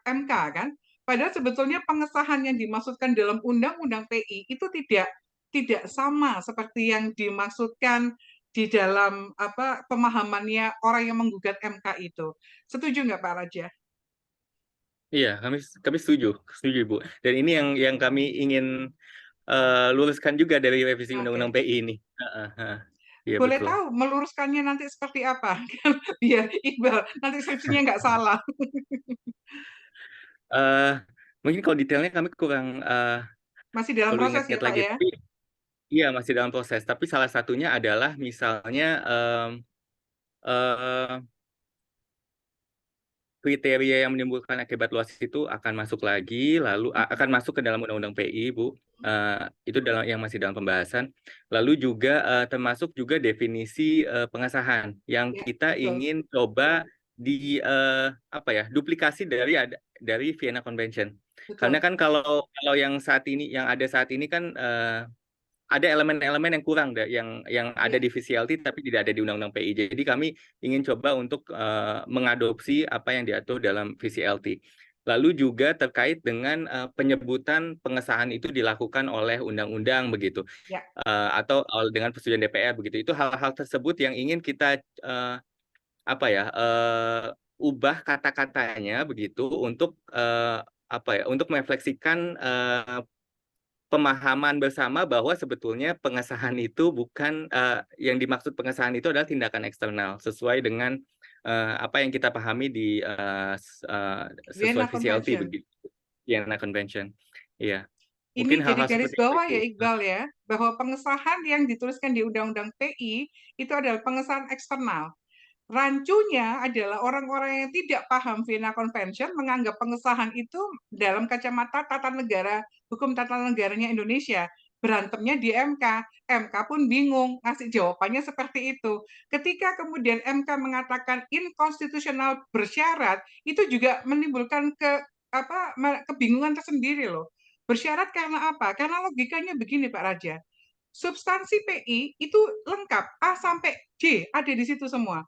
MK kan. Padahal sebetulnya pengesahan yang dimaksudkan dalam Undang-Undang PI itu tidak sama seperti yang dimaksudkan di dalam pemahamannya orang yang menggugat MK itu. Setuju nggak Pak Raja? Iya, kami setuju, Bu. Dan ini yang kami ingin luruskan juga dari revisi Undang-Undang PI ini. Iya, Boleh betul. tahu meluruskannya nanti seperti apa? Biar Iqbal nanti skripsinya nggak salah. Mungkin kalau detailnya kami kurang Masih dalam perlu proses ya ingat-ingat Pak lagi. ya? Tapi iya, masih dalam proses. Tapi salah satunya adalah misalnya kriteria yang menimbulkan akibat luas itu akan masuk lagi, lalu akan masuk ke dalam Undang-Undang PI, Bu. Itu yang masih dalam pembahasan. Lalu juga termasuk juga definisi pengesahan yang Ya, kita betul. ingin coba duplikasi dari Vienna Convention. Betul. Karena kan kalau yang ada saat ini kan ada elemen-elemen yang kurang yang ada di VCLT tapi tidak ada di Undang-Undang PI. Jadi kami ingin coba untuk mengadopsi apa yang diatur dalam VCLT. Lalu juga terkait dengan penyebutan pengesahan itu dilakukan oleh undang-undang begitu, Ya. atau dengan persetujuan DPR begitu. Itu hal-hal tersebut yang ingin kita ubah kata-katanya begitu untuk untuk merefleksikan pemahaman bersama bahwa sebetulnya pengesahan itu bukan yang dimaksud pengesahan itu adalah tindakan eksternal sesuai dengan apa yang kita pahami di Vienna sesuai VCLT Convention. begitu, Vienna Convention. Iya, Ini mungkin jadi hal-hal garis seperti bawah itu. ya Iqbal ya, bahwa pengesahan yang dituliskan di Undang-Undang PI itu adalah pengesahan eksternal. Rancunya adalah orang-orang yang tidak paham Vienna Convention menganggap pengesahan itu dalam kacamata tata negara, hukum tata negaranya Indonesia. Berantemnya di MK. MK pun bingung ngasih jawabannya seperti itu. Ketika kemudian MK mengatakan inkonstitusional bersyarat, itu juga menimbulkan kebingungan tersendiri loh. Bersyarat karena apa? Karena logikanya begini Pak Raja. Substansi PI itu lengkap, A sampai J ada di situ semua.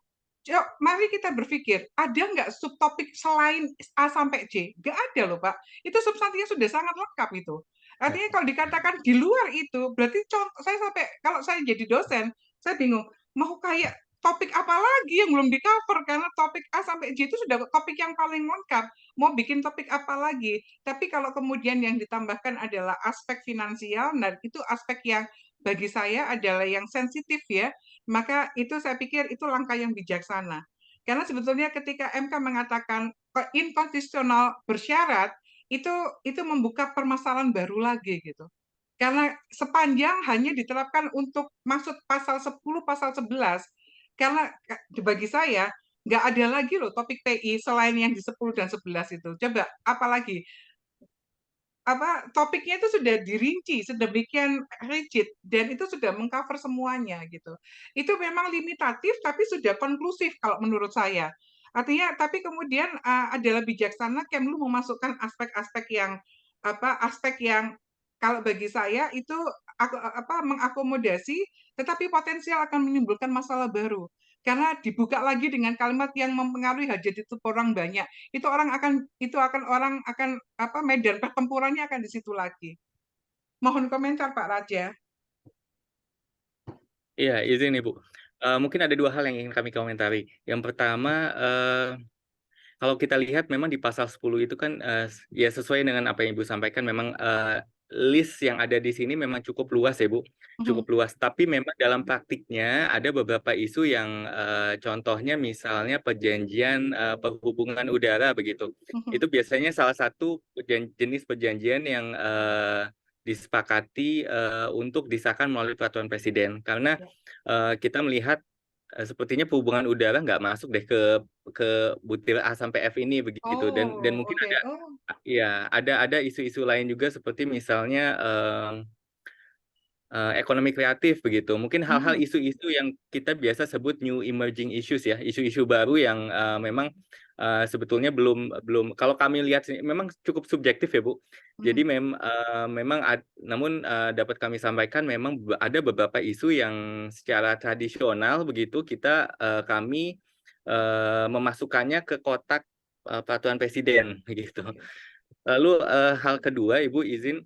Mari kita berpikir, ada nggak subtopik selain A sampai J? Nggak ada loh, Pak. Itu substansinya sudah sangat lengkap itu. Artinya kalau dikatakan di luar itu, berarti contoh saya sampai kalau saya jadi dosen, saya bingung mau kayak topik apa lagi yang belum di cover karena topik A sampai J itu sudah topik yang paling lengkap. Mau bikin topik apa lagi? Tapi kalau kemudian yang ditambahkan adalah aspek finansial, dan itu aspek yang bagi saya adalah yang sensitif ya, maka itu saya pikir itu langkah yang bijaksana. Karena sebetulnya ketika MK mengatakan inkonstitusional bersyarat, itu membuka permasalahan baru lagi gitu. Karena sepanjang hanya diterapkan untuk maksud pasal 10, pasal 11, karena bagi saya nggak ada lagi loh topik PI selain yang di 10 dan 11 itu. Coba apalagi topiknya itu sudah dirinci sedemikian rigid dan itu sudah mengcover semuanya gitu. Itu memang limitatif tapi sudah konklusif kalau menurut saya. Artinya tapi kemudian adalah bijaksana Kemlu memasukkan aspek-aspek yang aspek yang kalau bagi saya itu mengakomodasi tetapi potensial akan menimbulkan masalah baru. Karena dibuka lagi dengan kalimat yang mempengaruhi hajat hidup orang banyak, orang akan medan pertempurannya akan di situ lagi. Mohon komentar Pak Raja. Iya, izin Ibu. Mungkin ada dua hal yang ingin kami komentari. Yang pertama, kalau kita lihat memang di pasal 10 itu kan ya sesuai dengan apa yang Ibu sampaikan, memang list yang ada di sini memang cukup luas ya Bu, cukup luas. Tapi memang dalam praktiknya ada beberapa isu yang contohnya misalnya perjanjian perhubungan udara begitu. Itu biasanya salah satu jenis perjanjian yang disepakati untuk disahkan melalui peraturan presiden. Karena kita melihat sepertinya perhubungan udara nggak masuk deh ke butir A sampai F ini begitu, dan mungkin Oke. ada isu-isu lain juga seperti misalnya ekonomi kreatif begitu. Mungkin hal-hal isu-isu yang kita biasa sebut new emerging issues ya, isu-isu baru yang memang sebetulnya belum kalau kami lihat memang cukup subjektif ya Bu. Jadi namun dapat kami sampaikan memang ada beberapa isu yang secara tradisional begitu kami memasukkannya ke kotak peraturan presiden begitu. Lalu hal kedua Ibu izin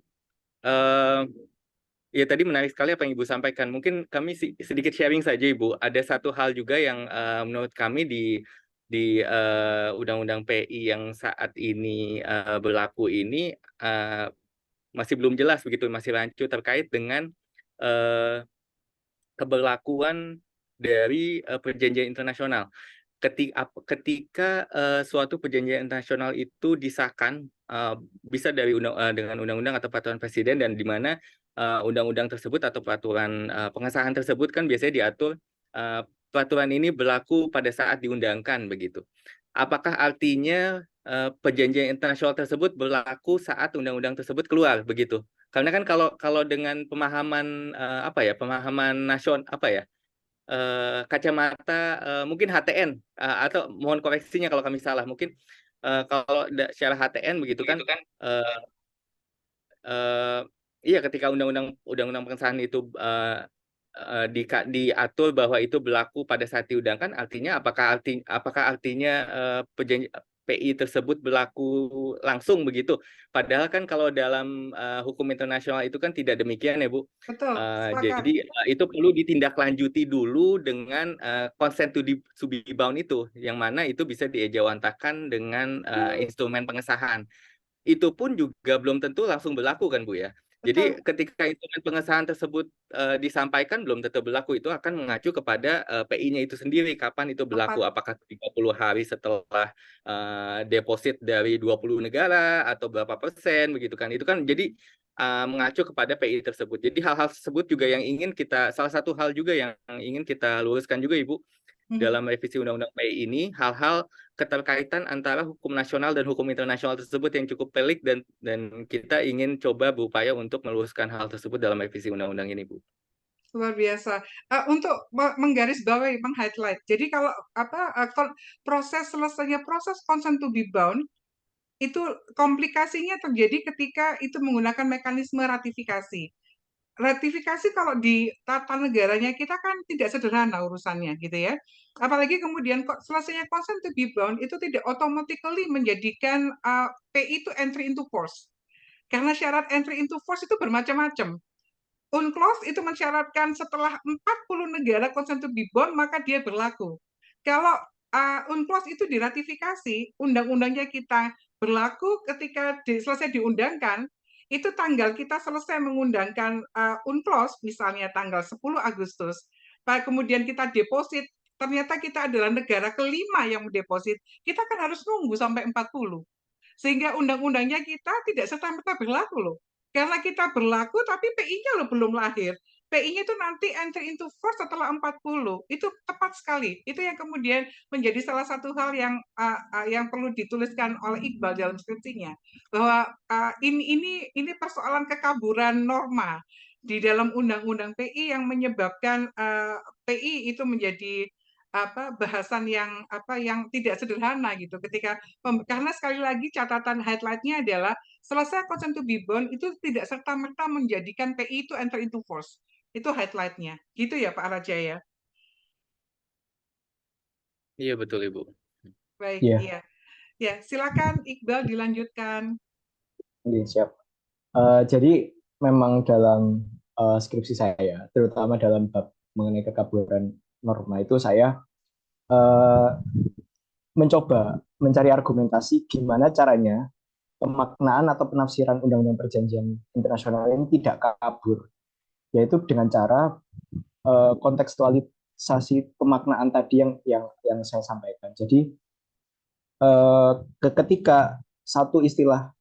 ya tadi menarik sekali apa yang Ibu sampaikan. Mungkin kami sedikit sharing saja Ibu. Ada satu hal juga yang menurut kami di Undang-Undang PI yang saat ini berlaku ini masih belum jelas begitu, masih rancu terkait dengan keberlakuan dari perjanjian internasional. Ketika suatu perjanjian internasional itu disahkan bisa dengan undang-undang atau peraturan presiden, dan di mana undang-undang tersebut atau peraturan pengesahan tersebut kan biasanya diatur peraturan ini berlaku pada saat diundangkan begitu. Apakah artinya perjanjian internasional tersebut berlaku saat undang-undang tersebut keluar begitu? Karena kan kalau dengan pemahaman pemahaman nasional kacamata mungkin HTN atau mohon koreksinya kalau kami salah, mungkin kalau secara HTN begitu kan iya ketika undang-undang pengesahan itu diatur bahwa itu berlaku pada saat diundangkan, artinya apakah artinya PI tersebut berlaku langsung begitu. Padahal kan kalau dalam hukum internasional itu kan tidak demikian ya Bu. Betul, sepakat. Jadi itu perlu ditindaklanjuti dulu dengan consent to be bound itu, yang mana itu bisa diejawantahkan dengan instrumen pengesahan. Itu pun juga belum tentu langsung berlaku kan Bu ya. Jadi Betul, ketika instrumen pengesahan tersebut disampaikan belum tentu berlaku, itu akan mengacu kepada PI-nya itu sendiri kapan itu berlaku, tepat. apakah 30 hari setelah deposit dari 20 negara atau berapa persen begitu kan. Itu kan jadi mengacu kepada PI tersebut. Jadi hal-hal tersebut juga yang ingin kita, salah satu hal juga yang ingin kita luruskan juga Ibu dalam revisi Undang-Undang PI ini, hal-hal keterkaitan antara hukum nasional dan hukum internasional tersebut yang cukup pelik, dan kita ingin coba berupaya untuk meluruskan hal tersebut dalam revisi undang-undang ini, Bu. Luar biasa. Untuk menggarisbawahi, meng-highlight. Jadi kalau proses selesainya proses consent to be bound itu komplikasinya terjadi ketika itu menggunakan mekanisme ratifikasi. Ratifikasi kalau di tata negaranya kita kan tidak sederhana urusannya gitu ya. Apalagi kemudian kok selesainya consent to be bound itu tidak automatically menjadikan PI itu entry into force. Karena syarat entry into force itu bermacam-macam. UNCLOS itu mensyaratkan setelah 40 negara consent to be bound maka dia berlaku. Kalau UNCLOS itu diratifikasi, undang-undangnya kita berlaku ketika selesai diundangkan, itu tanggal kita selesai mengundangkan UNCLOS, misalnya tanggal 10 Agustus, kemudian kita deposit, ternyata kita adalah negara kelima yang mendeposit, kita kan harus nunggu sampai 40. Sehingga undang-undangnya kita tidak serta-merta berlaku loh. Karena kita berlaku, tapi PI-nya loh belum lahir. PI-nya itu nanti entry into force setelah 40. Itu tepat sekali. Itu yang kemudian menjadi salah satu hal yang perlu dituliskan oleh Iqbal dalam skripsinya. Bahwa ini persoalan kekaburan norma di dalam undang-undang PI yang menyebabkan PI itu menjadi bahasan yang tidak sederhana gitu ketika karena sekali lagi catatan highlight-nya adalah selesai consent to be bound itu tidak serta-merta menjadikan PI itu enter into force. Itu highlight-nya. Gitu ya Pak Raja ya. Iya betul Ibu. Baik, Ya, iya. Ya, silakan Iqbal dilanjutkan. yeah, siap. Jadi memang dalam skripsi saya, terutama dalam bab mengenai kekaburan norma itu saya eh, mencoba mencari argumentasi gimana caranya pemaknaan atau penafsiran Undang-Undang Perjanjian Internasional ini tidak kabur, yaitu dengan cara kontekstualisasi pemaknaan tadi yang saya sampaikan. Jadi ketika satu istilah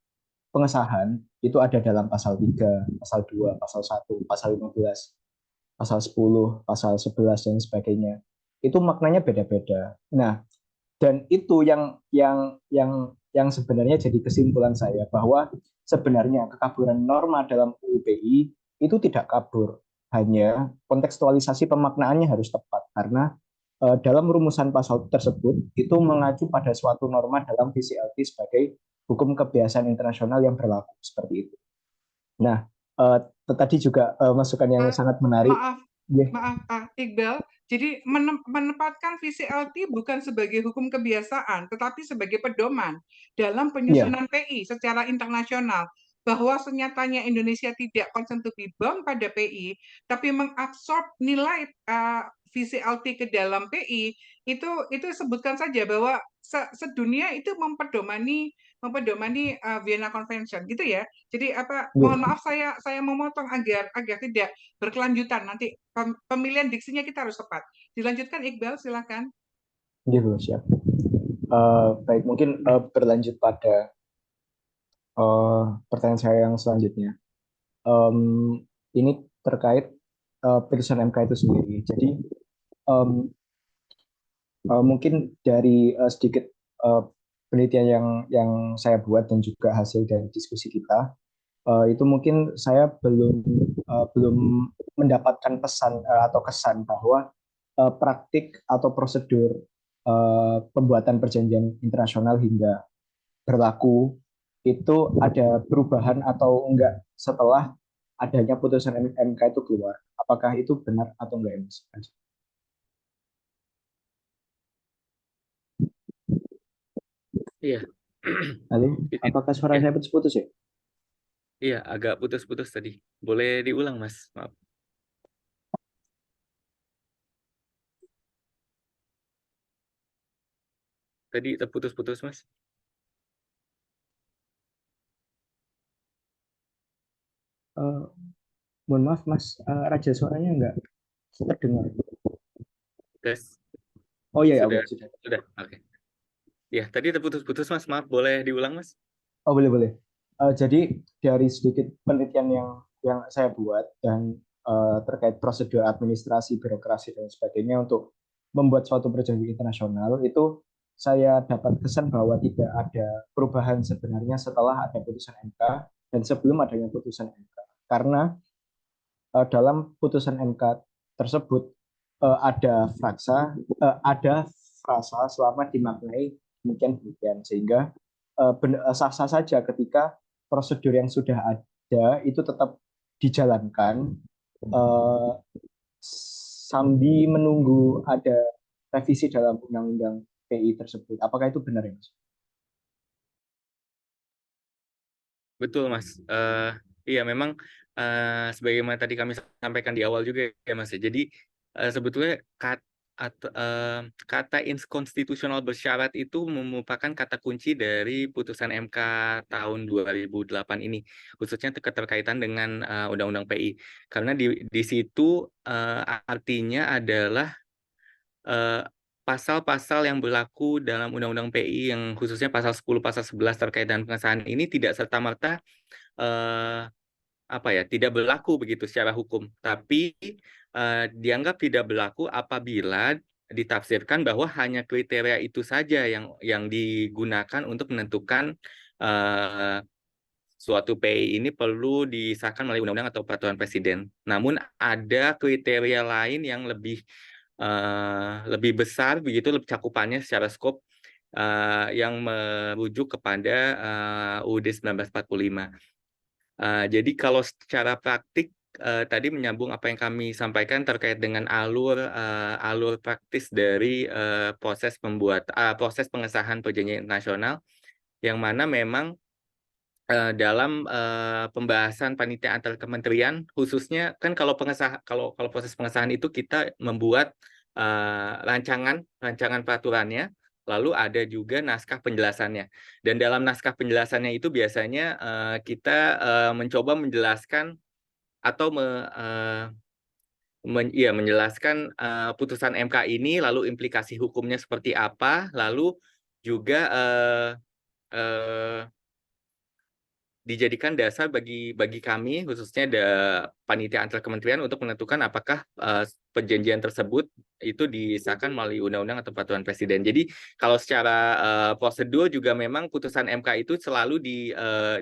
pengesahan itu ada dalam pasal 3, pasal 2, pasal 1, pasal 15, pasal 10, pasal 11 dan sebagainya. Itu maknanya beda-beda. Nah, dan itu yang sebenarnya jadi kesimpulan saya bahwa sebenarnya kekaburan norma dalam UPI itu tidak kabur, hanya kontekstualisasi pemaknaannya harus tepat karena dalam rumusan pasal tersebut itu mengacu pada suatu norma dalam VCLT sebagai hukum kebiasaan internasional yang berlaku seperti itu. Nah, tadi juga masukan yang sangat menarik. Maaf, Yeah. maaf Iqbal. Jadi menempatkan VCLT bukan sebagai hukum kebiasaan, tetapi sebagai pedoman dalam Yeah. penyusunan PI secara internasional. Bahwa senyatanya Indonesia tidak consent to be bound pada PI, tapi mengabsorb nilai VCLT ke dalam PI, itu sebutkan saja bahwa sedunia itu mempedomani Vienna Convention, gitu ya. Jadi mohon maaf saya memotong agar tidak berkelanjutan. Nanti pemilihan diksinya kita harus tepat. Dilanjutkan Iqbal, silakan. Gitu, siap. Baik, mungkin berlanjut pada pertanyaan saya yang selanjutnya. Ini terkait putusan MK itu sendiri. Jadi mungkin dari sedikit uh, penelitian yang saya buat dan juga hasil dari diskusi kita, itu mungkin saya belum mendapatkan pesan atau kesan bahwa praktik atau prosedur pembuatan perjanjian internasional hingga berlaku itu ada perubahan atau enggak setelah adanya putusan MK itu keluar. Apakah itu benar atau enggak, Mas? Iya. Ali, Izin. apakah suara Ya, saya putus-putus ya? iya, agak putus-putus tadi. Boleh diulang, Mas? Maaf. Tadi terputus-putus, Mas. Eh, Mohon maaf Mas, Raja suaranya nggak terdengar. Tes. Oh iya, ya, Sudah. oke, sudah. Sudah. Oke. Ya, tadi terputus-putus, Mas. Maaf, boleh diulang, Mas? Oh boleh boleh. Jadi dari sedikit penelitian yang saya buat dan terkait prosedur administrasi, birokrasi dan sebagainya untuk membuat suatu perjanjian internasional itu saya dapat kesan bahwa tidak ada perubahan sebenarnya setelah ada putusan MK dan sebelum adanya putusan MK. Karena dalam putusan MK tersebut ada frasa selama dimaknai demikian sehingga sah-sah saja ketika prosedur yang sudah ada itu tetap dijalankan eh, sambil menunggu ada revisi dalam undang-undang PI tersebut. Apakah itu benar ya, Mas? Betul, Mas. Iya, memang sebagaimana tadi kami sampaikan di awal juga ya, Mas. Ya. Jadi sebetulnya kata inkonstitusional bersyarat itu merupakan kata kunci dari putusan MK tahun 2008 ini, khususnya keterkaitan dengan Undang-Undang PI. Karena di situ artinya adalah eh, pasal-pasal yang berlaku dalam Undang-Undang PI yang khususnya pasal 10, pasal 11 terkait dengan pengesahan ini tidak serta-merta eh, tidak berlaku begitu secara hukum, tapi dianggap tidak berlaku apabila ditafsirkan bahwa hanya kriteria itu saja yang digunakan untuk menentukan eh, suatu PI ini perlu disahkan melalui undang-undang atau peraturan presiden. Namun ada kriteria lain yang lebih besar begitu, lebih cakupannya secara skop yang merujuk kepada UUD 1945. Jadi kalau secara praktik tadi menyambung apa yang kami sampaikan terkait dengan alur praktis dari proses pengesahan perjanjian internasional, yang mana memang dalam pembahasan panitia antar kementerian, khususnya kan kalau proses pengesahan itu kita membuat rancangan peraturannya, lalu ada juga naskah penjelasannya. Dan dalam naskah penjelasannya itu biasanya kita mencoba menjelaskan atau menjelaskan putusan MK ini, lalu implikasi hukumnya seperti apa, lalu juga eh, dijadikan dasar bagi kami, khususnya panitia antar kementerian, untuk menentukan apakah perjanjian tersebut itu disahkan melalui undang-undang atau peraturan presiden. Jadi kalau secara prosedur juga memang putusan MK itu selalu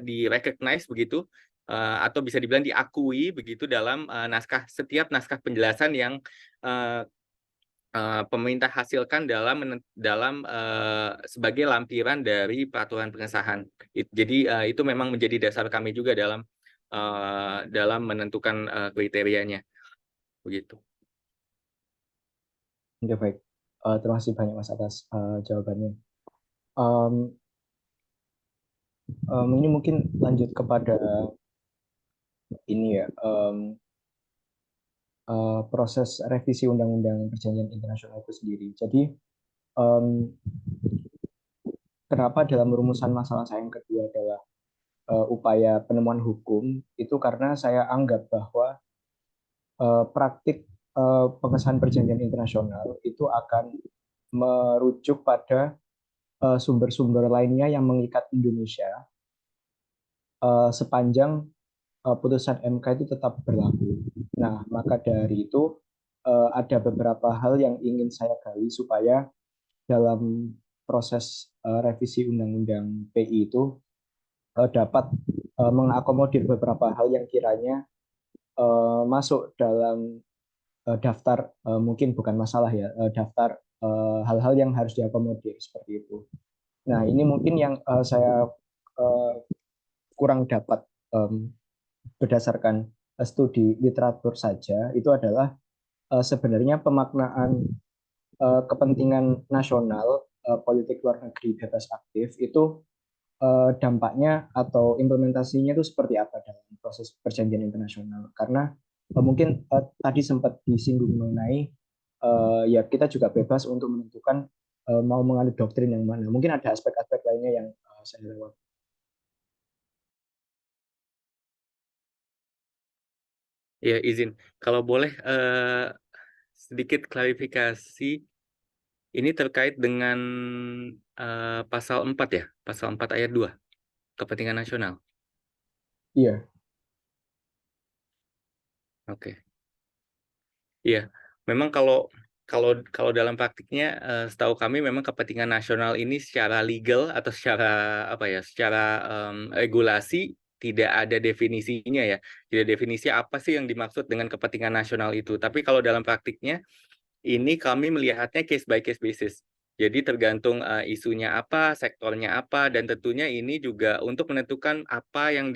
di recognize begitu, atau bisa dibilang diakui begitu dalam setiap naskah penjelasan yang pemerintah hasilkan dalam sebagai lampiran dari peraturan pengesahan. Jadi itu memang menjadi dasar kami juga dalam menentukan kriterianya, begitu. Oke, baik. Terima kasih banyak Mas atas jawabannya. Um, ini mungkin lanjut kepada ini ya, proses revisi Undang-Undang Perjanjian Internasional itu sendiri. Jadi, um, kenapa dalam rumusan masalah saya yang kedua adalah upaya penemuan hukum, itu karena saya anggap bahwa praktik pengesahan perjanjian internasional itu akan merujuk pada sumber-sumber lainnya yang mengikat Indonesia sepanjang putusan MK itu tetap berlaku. Nah, maka dari itu ada beberapa hal yang ingin saya gali supaya dalam proses revisi Undang-Undang PI itu dapat mengakomodir beberapa hal yang kiranya masuk dalam daftar mungkin bukan masalah ya, daftar hal-hal yang harus diakomodir seperti itu. Nah, ini mungkin yang saya kurang dapat berdasarkan studi literatur saja, itu adalah sebenarnya pemaknaan kepentingan nasional politik luar negeri bebas aktif itu dampaknya atau implementasinya itu seperti apa dalam proses perjanjian internasional? Karena mungkin tadi sempat disinggung mengenai ya kita juga bebas untuk menentukan mau menganut doktrin yang mana. Mungkin ada aspek-aspek lainnya yang saya lewat. Ya, izin. Kalau boleh sedikit klarifikasi, ini terkait dengan pasal 4 ya, pasal 4 ayat 2, kepentingan nasional. Iya, Oke. Iya, memang kalau kalau kalau dalam praktiknya, setahu kami memang kepentingan nasional ini secara legal atau secara apa ya, secara regulasi tidak ada definisinya ya. Tidak definisi apa sih yang dimaksud dengan kepentingan nasional itu. Tapi kalau dalam praktiknya ini kami melihatnya case by case basis. Jadi tergantung isunya apa, sektornya apa, dan tentunya ini juga untuk menentukan apa yang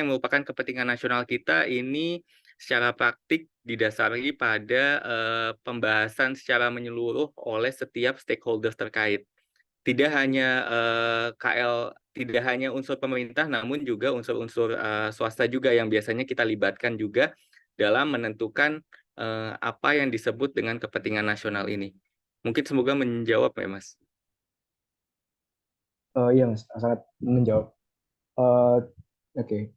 merupakan kepentingan nasional kita ini secara praktik didasari pada pembahasan secara menyeluruh oleh setiap stakeholders terkait. Tidak hanya tidak hanya unsur pemerintah, namun juga unsur-unsur swasta juga yang biasanya kita libatkan juga dalam menentukan apa yang disebut dengan kepentingan nasional ini. Mungkin semoga menjawab ya, Mas. iya Mas, sangat menjawab. Eh, Oke,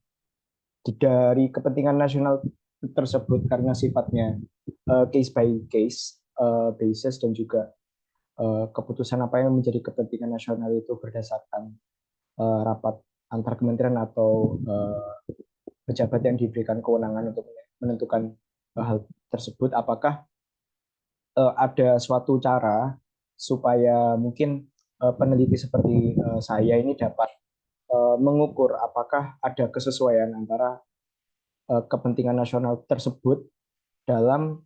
dari kepentingan nasional tersebut karena sifatnya case by case basis dan juga keputusan apa yang menjadi kepentingan nasional itu berdasarkan rapat antar kementerian atau pejabat yang diberikan kewenangan untuk menentukan hal tersebut, apakah ada suatu cara supaya mungkin peneliti seperti saya ini dapat mengukur apakah ada kesesuaian antara kepentingan nasional tersebut dalam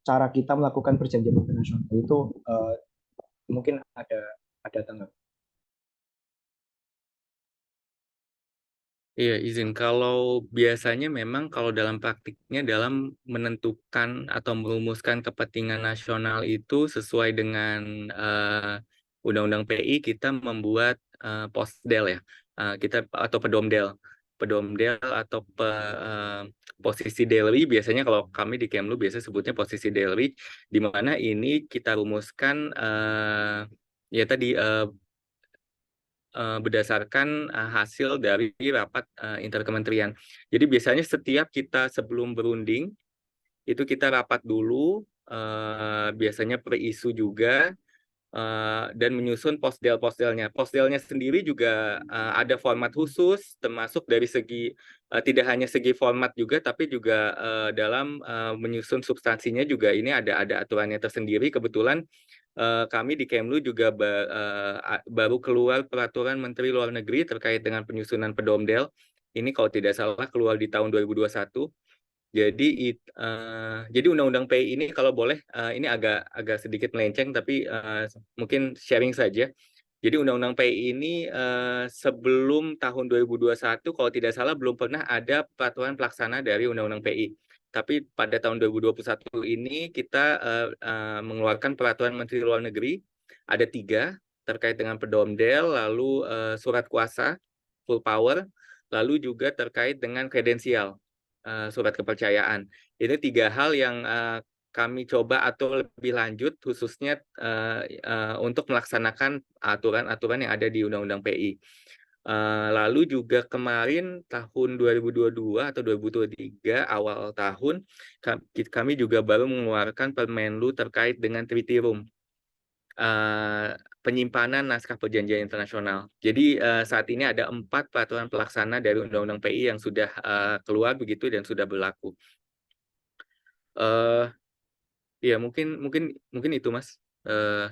cara kita melakukan perjanjian internasional itu mungkin ada tanggapan. Iya, izin. Kalau biasanya memang kalau dalam praktiknya dalam menentukan atau merumuskan kepentingan nasional itu sesuai dengan Undang-Undang PI kita membuat posdel ya, kita atau pedomdel, atau posisi delri. Biasanya kalau kami di Kemlu biasa sebutnya posisi delri, di mana ini kita rumuskan ya tadi berdasarkan hasil dari rapat interkementerian. Jadi biasanya setiap kita sebelum berunding itu kita rapat dulu, biasanya per isu juga, dan menyusun posdel-posdelnya. Posdelnya sendiri juga ada format khusus, termasuk dari segi tidak hanya segi format juga, tapi juga dalam menyusun substansinya juga ini ada aturannya tersendiri. Kebetulan kami di Kemlu juga baru keluar peraturan Menteri Luar Negeri terkait dengan penyusunan pedomdel. Ini kalau tidak salah keluar di tahun 2021. Jadi Undang-Undang PI ini kalau boleh ini agak sedikit melenceng tapi mungkin sharing saja. Jadi Undang-Undang PI ini sebelum tahun 2021 kalau tidak salah belum pernah ada peraturan pelaksana dari Undang-Undang PI. Tapi pada tahun 2021 ini kita mengeluarkan peraturan Menteri Luar Negeri, ada 3 terkait dengan pedomdel, lalu surat kuasa, full power, lalu juga terkait dengan kredensial, surat kepercayaan. Ini 3 hal yang kami coba atur lebih lanjut khususnya untuk melaksanakan aturan-aturan yang ada di Undang-Undang PI. Lalu juga kemarin tahun 2022 atau 2023 awal tahun kami juga baru mengeluarkan Permenlu terkait dengan treaty room, penyimpanan naskah perjanjian internasional. Jadi saat ini ada 4 peraturan pelaksana dari Undang-Undang PI yang sudah keluar begitu dan sudah berlaku. Ya mungkin itu Mas.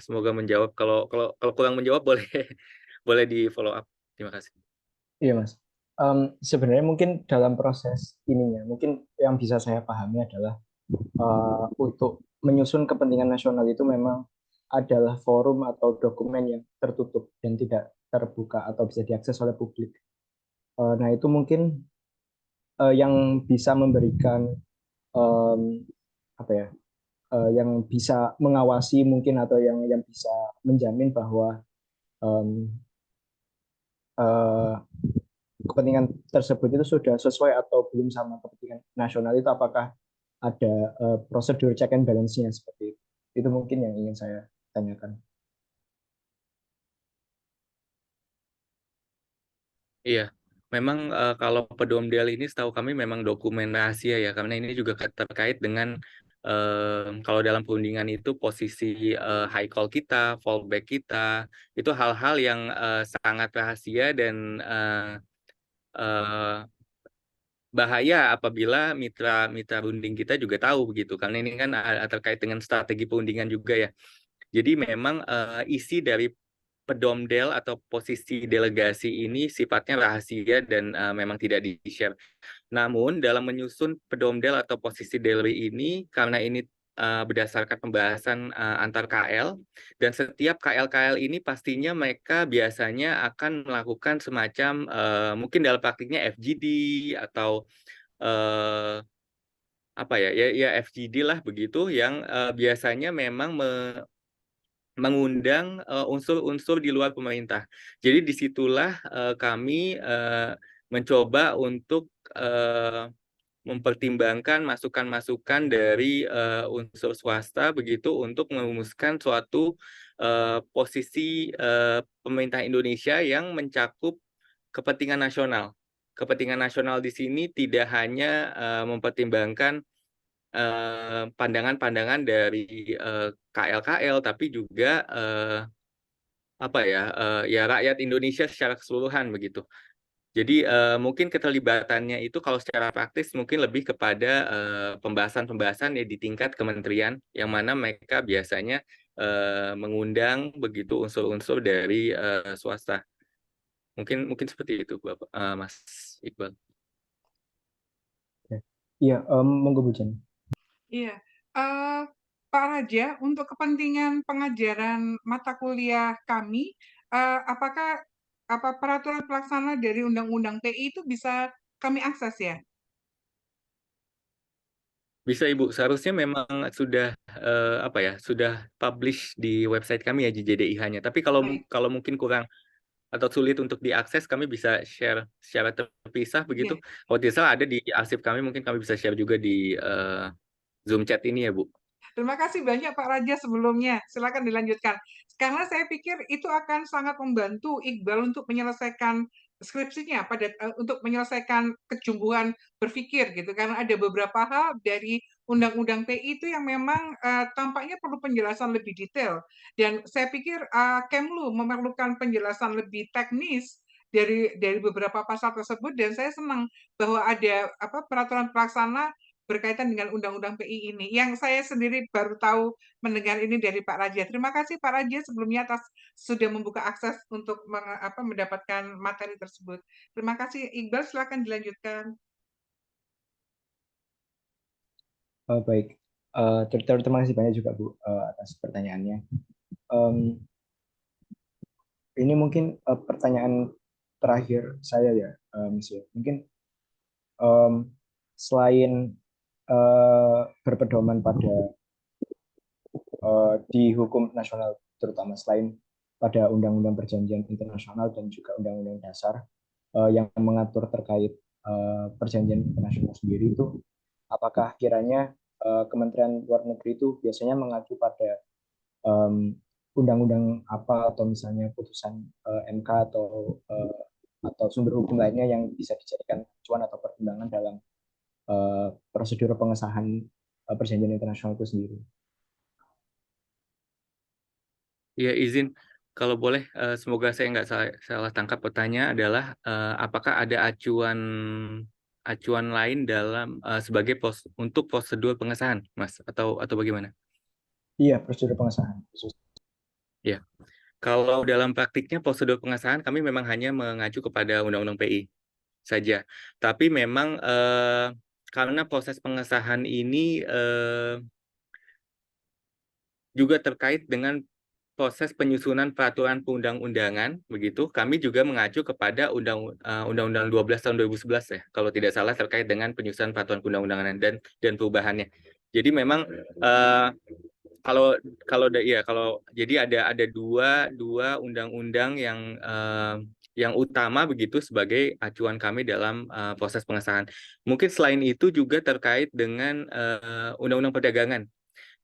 Semoga menjawab. Kalau kurang menjawab boleh boleh di follow up. Terima kasih. Iya Mas. Sebenarnya mungkin dalam proses ininya, mungkin yang bisa saya pahami adalah untuk menyusun kepentingan nasional itu memang adalah forum atau dokumen yang tertutup dan tidak terbuka atau bisa diakses oleh publik. Nah itu mungkin yang bisa memberikan apa ya yang bisa mengawasi mungkin atau yang bisa menjamin bahwa em, eh, kepentingan tersebut itu sudah sesuai atau belum sama kepentingan nasional itu, apakah ada prosedur check and balance-nya seperti itu. Itu mungkin yang ingin saya tanyakan. Iya, memang kalau Pedomdel ini setahu kami memang dokumen rahasia ya, karena ini juga terkait dengan kalau dalam perundingan itu posisi high call kita, fallback kita, itu hal-hal yang sangat rahasia dan eh, bahaya apabila mitra runding kita juga tahu begitu, karena ini kan terkait dengan strategi perundingan juga ya. Jadi memang isi dari Pedomdel atau posisi delegasi ini sifatnya rahasia dan memang tidak di-share. Namun dalam menyusun Pedomdel atau posisi Delri ini, karena ini berdasarkan pembahasan antar KL, dan setiap KL-KL ini pastinya mereka biasanya akan melakukan semacam mungkin dalam praktiknya FGD atau apa ya FGD lah begitu, yang biasanya memang mengundang unsur-unsur di luar pemerintah. Jadi disitulah kami mencoba untuk mempertimbangkan masukan-masukan dari unsur swasta begitu untuk merumuskan suatu posisi pemerintah Indonesia yang mencakup kepentingan nasional. Kepentingan nasional di sini tidak hanya mempertimbangkan pandangan-pandangan dari KL-KL, tapi juga apa ya rakyat Indonesia secara keseluruhan begitu. Jadi mungkin keterlibatannya itu kalau secara praktis mungkin lebih kepada pembahasan-pembahasan ya di tingkat kementerian, yang mana mereka biasanya mengundang begitu unsur-unsur dari swasta. Mungkin seperti itu, Bapak, Mas Iqbal. Iya, monggo Bu Jen. Iya, eh, Pak Raja, untuk kepentingan pengajaran mata kuliah kami, apakah peraturan pelaksana dari Undang-Undang PI itu bisa kami akses ya? Bisa Ibu, seharusnya memang sudah apa ya, sudah publish di website kami ya JJDIH-nya. Tapi kalau Baik, kalau mungkin kurang atau sulit untuk diakses, kami bisa share secara terpisah begitu. iya. Kalau tidak salah ada di arsip kami, mungkin kami bisa share juga di Zoom chat ini ya Bu. Terima kasih banyak Pak Raja sebelumnya. Silakan dilanjutkan. Karena saya pikir itu akan sangat membantu Iqbal untuk menyelesaikan skripsinya untuk menyelesaikan kejumbuhan berpikir gitu. Karena ada beberapa hal dari Undang-Undang PI itu yang memang tampaknya perlu penjelasan lebih detail. Dan saya pikir Kemlu memerlukan penjelasan lebih teknis dari beberapa pasal tersebut, dan saya senang bahwa ada peraturan pelaksana berkaitan dengan Undang-Undang PI ini, yang saya sendiri baru tahu mendengar ini dari Pak Raja. Terima kasih Pak Raja sebelumnya atas sudah membuka akses untuk mendapatkan materi tersebut. Terima kasih. Iqbal, silakan dilanjutkan. Baik, terima kasih banyak juga Bu atas pertanyaannya. Ini mungkin pertanyaan terakhir saya ya, Mas ya. Mungkin selain berpedoman pada di hukum nasional, terutama selain pada Undang-Undang Perjanjian Internasional dan juga Undang-Undang Dasar yang mengatur terkait perjanjian internasional sendiri, itu apakah kiranya Kementerian Luar Negeri itu biasanya mengacu pada undang-undang apa, atau misalnya putusan MK atau sumber hukum lainnya yang bisa dijadikan acuan atau pertimbangan dalam prosedur pengesahan perjanjian internasional itu sendiri. Ya izin, kalau boleh, semoga saya nggak salah tangkap pertanyaan adalah apakah ada acuan lain dalam sebagai untuk prosedur pengesahan, Mas, atau bagaimana? Iya, prosedur pengesahan. Ya, kalau dalam praktiknya prosedur pengesahan kami memang hanya mengacu kepada Undang-Undang PI saja. Tapi memang karena proses pengesahan ini juga terkait dengan proses penyusunan peraturan perundang-undangan, begitu, kami juga mengacu kepada Undang-Undang 12 tahun 2011 ya, kalau tidak salah, terkait dengan penyusunan peraturan perundang-undangan dan perubahannya. Jadi memang kalau jadi ada dua undang-undang yang utama begitu sebagai acuan kami dalam proses pengesahan. Mungkin selain itu juga terkait dengan undang-undang perdagangan.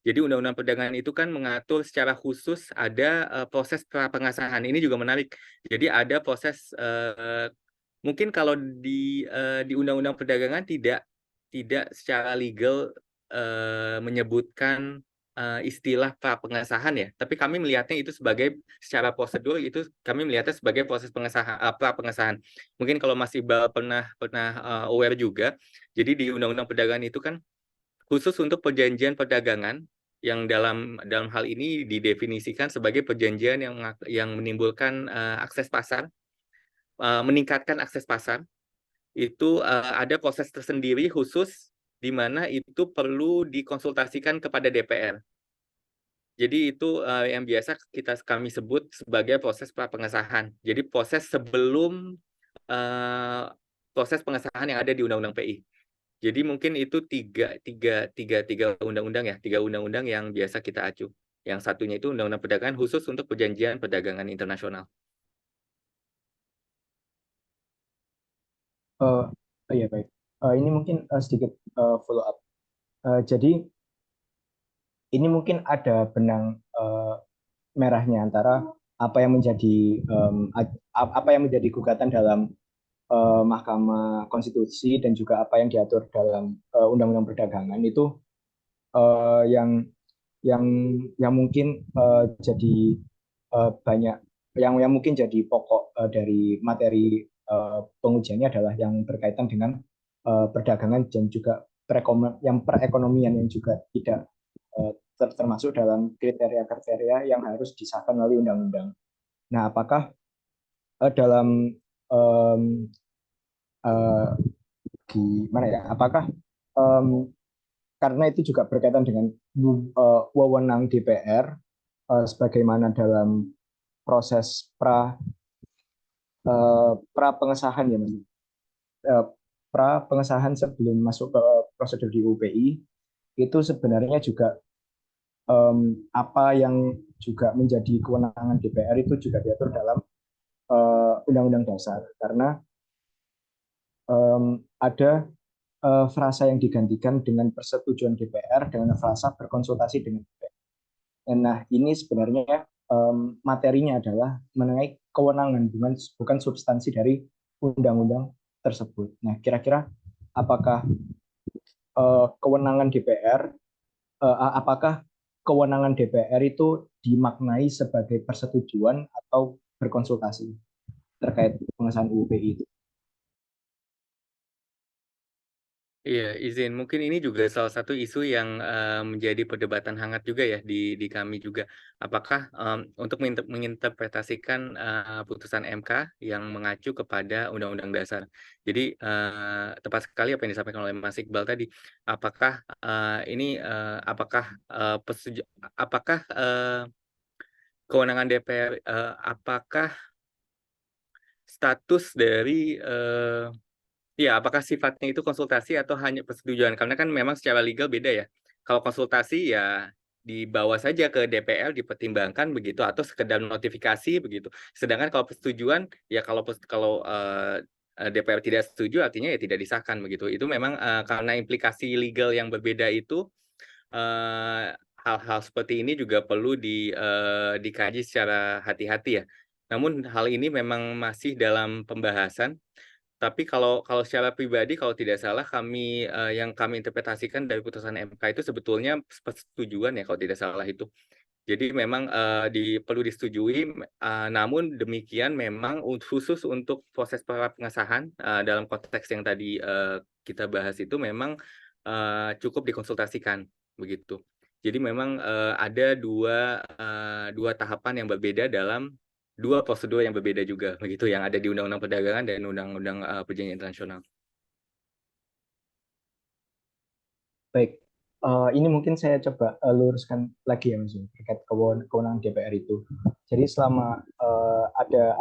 Jadi undang-undang perdagangan itu kan mengatur secara khusus ada proses pra pengesahan. Ini juga menarik. Jadi ada proses mungkin kalau di undang-undang perdagangan tidak secara legal menyebutkan istilah pra pengesahan ya, tapi kami melihatnya itu sebagai secara prosedur itu kami melihatnya sebagai proses pengesahan pra pengesahan. Mungkin kalau Mas Iqbal pernah aware juga, jadi di undang-undang perdagangan itu kan khusus untuk perjanjian perdagangan yang dalam hal ini didefinisikan sebagai perjanjian yang menimbulkan akses pasar, meningkatkan akses pasar. Itu ada proses tersendiri khusus di mana itu perlu dikonsultasikan kepada DPR. Jadi itu yang biasa kami sebut sebagai proses pra pengesahan. Jadi proses sebelum proses pengesahan yang ada di Undang-Undang PI. Jadi mungkin itu tiga undang-undang ya, tiga undang-undang yang biasa kita acu. Yang satunya itu Undang-Undang Perdagangan khusus untuk perjanjian perdagangan internasional. Iya baik. Ini mungkin sedikit follow up. Jadi ini mungkin ada benang merahnya antara apa yang menjadi apa yang menjadi gugatan dalam Mahkamah Konstitusi dan juga apa yang diatur dalam Undang-Undang Perdagangan itu yang yang mungkin jadi banyak yang mungkin jadi pokok dari materi pengujiannya adalah yang berkaitan dengan perdagangan dan juga perekonomian yang juga tidak termasuk dalam kriteria-kriteria yang harus disahkan melalui undang-undang. Nah, apakah dalam um, gimana ya? Apakah karena itu juga berkaitan dengan wewenang DPR sebagaimana dalam proses pra pengesahan ya Mas. Pra pengesahan sebelum masuk ke prosedur di UPI itu sebenarnya juga apa yang juga menjadi kewenangan DPR itu juga diatur dalam Undang-Undang Dasar karena ada frasa yang digantikan dengan persetujuan DPR dengan frasa berkonsultasi dengan DPR. Nah, ini sebenarnya materinya adalah mengenai kewenangan bukan substansi dari undang-undang tersebut. Nah, kira-kira apakah kewenangan DPR apakah kewenangan DPR itu dimaknai sebagai persetujuan atau berkonsultasi terkait pengesahan UU PI itu? Iya, izin. Mungkin ini juga salah satu isu yang menjadi perdebatan hangat juga ya di kami juga. Apakah untuk menginterpretasikan putusan MK yang mengacu kepada Undang-Undang Dasar. Jadi tepat sekali apa yang disampaikan oleh Mas Iqbal tadi. Apakah apakah kewenangan DPR, apakah status dari ya, apakah sifatnya itu konsultasi atau hanya persetujuan? Karena kan memang secara legal beda ya. Kalau konsultasi ya dibawa saja ke DPR dipertimbangkan begitu atau sekedar notifikasi begitu. Sedangkan kalau persetujuan ya kalau DPR tidak setuju artinya ya tidak disahkan begitu. Itu memang karena implikasi legal yang berbeda itu hal-hal seperti ini juga perlu dikaji secara hati-hati ya. Namun hal ini memang masih dalam pembahasan. Tapi kalau secara pribadi, kalau tidak salah yang kami interpretasikan dari putusan MK itu sebetulnya persetujuan ya kalau tidak salah itu. Jadi memang perlu disetujui, namun demikian memang khusus untuk proses pra pengesahan dalam konteks yang tadi kita bahas itu memang cukup dikonsultasikan begitu. Jadi memang ada dua tahapan yang berbeda dalam dua prosedur yang berbeda juga begitu yang ada di Undang-Undang Perdagangan dan Undang-Undang Perjanjian Internasional. Baik, ini mungkin saya coba luruskan lagi ya Mas terkait kewenangan DPR itu. Jadi selama ada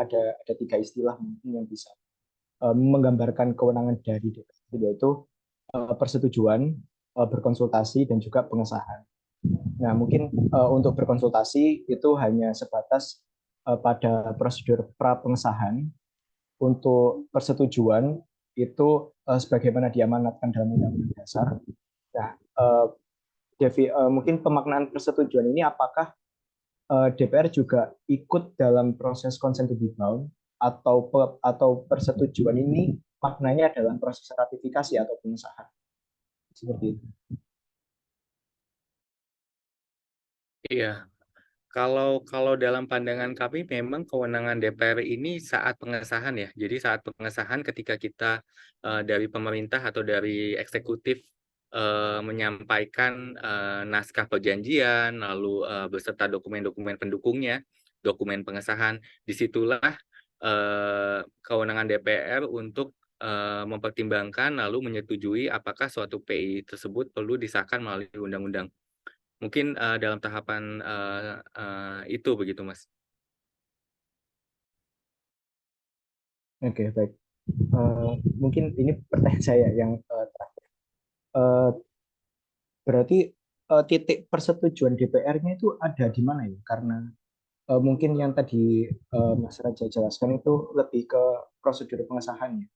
tiga istilah mungkin yang bisa menggambarkan kewenangan dari DPR yaitu persetujuan, berkonsultasi dan juga pengesahan. Nah, mungkin untuk berkonsultasi itu hanya sebatas pada prosedur pra pengesahan. Untuk persetujuan itu sebagaimana diamanatkan dalam Undang-Undang Dasar. Nah, mungkin pemaknaan persetujuan ini apakah DPR juga ikut dalam proses consent to be bound atau persetujuan ini maknanya adalah proses ratifikasi atau pengesahan seperti itu. Iya, kalau dalam pandangan kami memang kewenangan DPR ini saat pengesahan ya. Jadi saat pengesahan ketika kita dari pemerintah atau dari eksekutif menyampaikan naskah perjanjian, lalu beserta dokumen-dokumen pendukungnya, dokumen pengesahan, disitulah kewenangan DPR untuk mempertimbangkan lalu menyetujui apakah suatu PI tersebut perlu disahkan melalui undang-undang. Mungkin dalam tahapan itu begitu, Mas. Oke, baik. Mungkin ini pertanyaan saya yang terakhir. Berarti titik persetujuan DPR-nya itu ada di mana ya? Karena mungkin yang tadi Mas Raja jelaskan itu lebih ke prosedur pengesahannya.